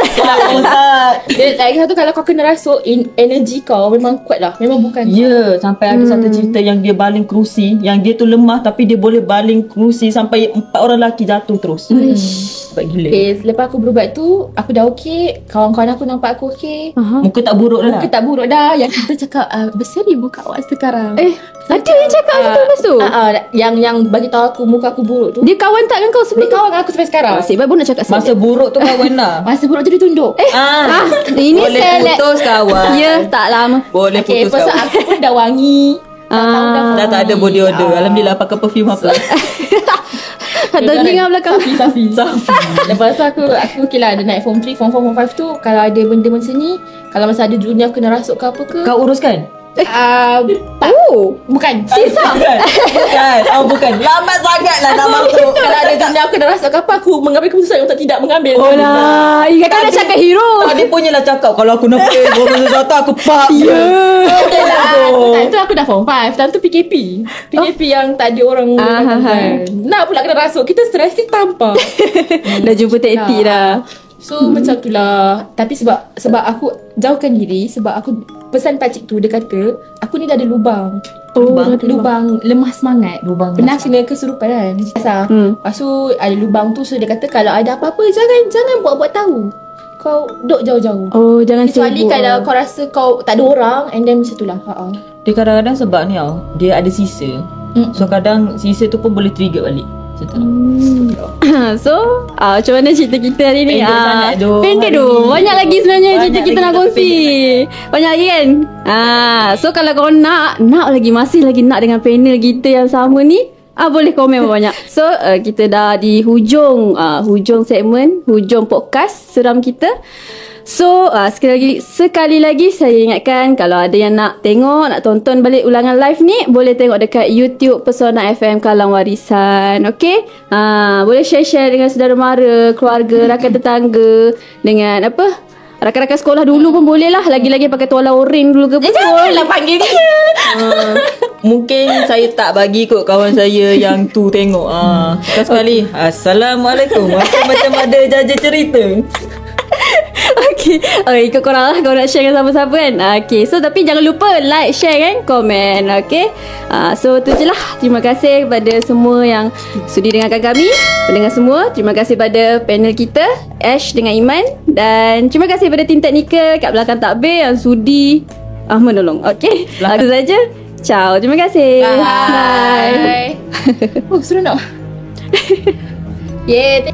Lagi satu, kalau kau kena rasuk, energi kau memang kuat lah. Memang bukan. Ya, sampai ada satu cerita yang dia baling kerusi, yang dia tu lemah tapi dia boleh baling kerusi sampai 4 orang lelaki jatuh terus. Sebab gila. Selepas aku berubat tu, aku dah okey. Kawan-kawan aku nampak aku okey. Muka tak buruk dah. Muka tak buruk dah. Yang kita cakap berseri muka awak sekarang. ada yang cakap betul lepas tu. Yang bagi tahu aku muka aku buruk tu. Dia kawan tak dengan kau sebelum Dia kawan dengan aku sampai sekarang. Asyik baru nak cakap Masa buruk tu kawan lah. Masa buruk tu dia tunduk. ini Boleh putus kawan. Ya, tak lama. Boleh Okay, putus pasal kawan. aku pun dah wangi. Dah tak ada body odor. Alhamdulillah pakai perfume apa. Atau tinggal belakang. Safi. Lepas tu aku okay lah, ada naik form 3, form 4, form 5 tu. Kalau ada benda macam ni, kalau masa ada junior aku kena rasuk ke apa ke, Kau uruskan? tak. Bukan. Sisa? Bukan. Lambat sangat lah nak masuk. Kalau ada junior aku kena rasuk ke apa, aku mengambil keputusan untuk tidak mengambil. Oh lah, ingat kan nak cakap hero. Dia punya lah cakap, kalau aku nampak orang sesuatu aku pak. Okay lah. Time tu aku dah form 5. Time tu PKP yang tak ada orang nak pula kena rasuk. Kita stres, kita tampar. Dah jumpa taktik dah. So macam tu lah. Tapi sebab aku jauhkan diri, sebab aku pesan pakcik tu, dia kata aku ni dah ada lubang. Lubang lemah semangat. Pernah kena kesurupan kan. Lepas tu ada lubang tu. So dia kata kalau ada apa-apa, jangan buat-buat tahu. Kau duduk jauh-jauh. Jangan kecuali sibuk. kalau kau rasa kau tak ada orang, and then macam tu lah. Dia kadang-kadang sebab ni tau, dia ada sisa. So kadang sisa tu pun boleh trigger balik. Macam tu. So macam mana cerita kita hari ni? Pendek sangat doh. Pendek doh. Banyak lagi sebenarnya cerita kita nak kongsi. Banyak lagi kan? So kalau kau nak masih lagi nak dengan panel kita yang sama ni, boleh komen banyak. So kita dah di hujung segmen, hujung podcast seram kita. So sekali lagi saya ingatkan, kalau ada yang nak tengok, nak tonton balik ulangan live ni, boleh tengok dekat YouTube Pesona FM Kallang Warisan. Okay, boleh share dengan saudara mara, keluarga, rakan tetangga, dengan rakan-rakan sekolah dulu pun boleh lah. Lagi-lagi pakai tuala oren dulu ke. Janganlah panggil dia. Mungkin saya tak bagi kot kawan saya yang tu tengok. Sekali. Assalamualaikum. Macam ada jaja cerita. Okay, ikut korang lah kalau nak share dengan siapa-siapa kan. Okay, so tapi jangan lupa like, share kan, komen. Okay, so tu je lah. Terima kasih kepada semua yang sudi dengarkan kami, pendengar semua. Terima kasih pada panel kita, Ash dengan Iman. Dan terima kasih pada tim teknikal kat belakang takbir yang sudi menolong. Okay, itu saja. Ciao, terima kasih. Bye. Seronok. Yeah.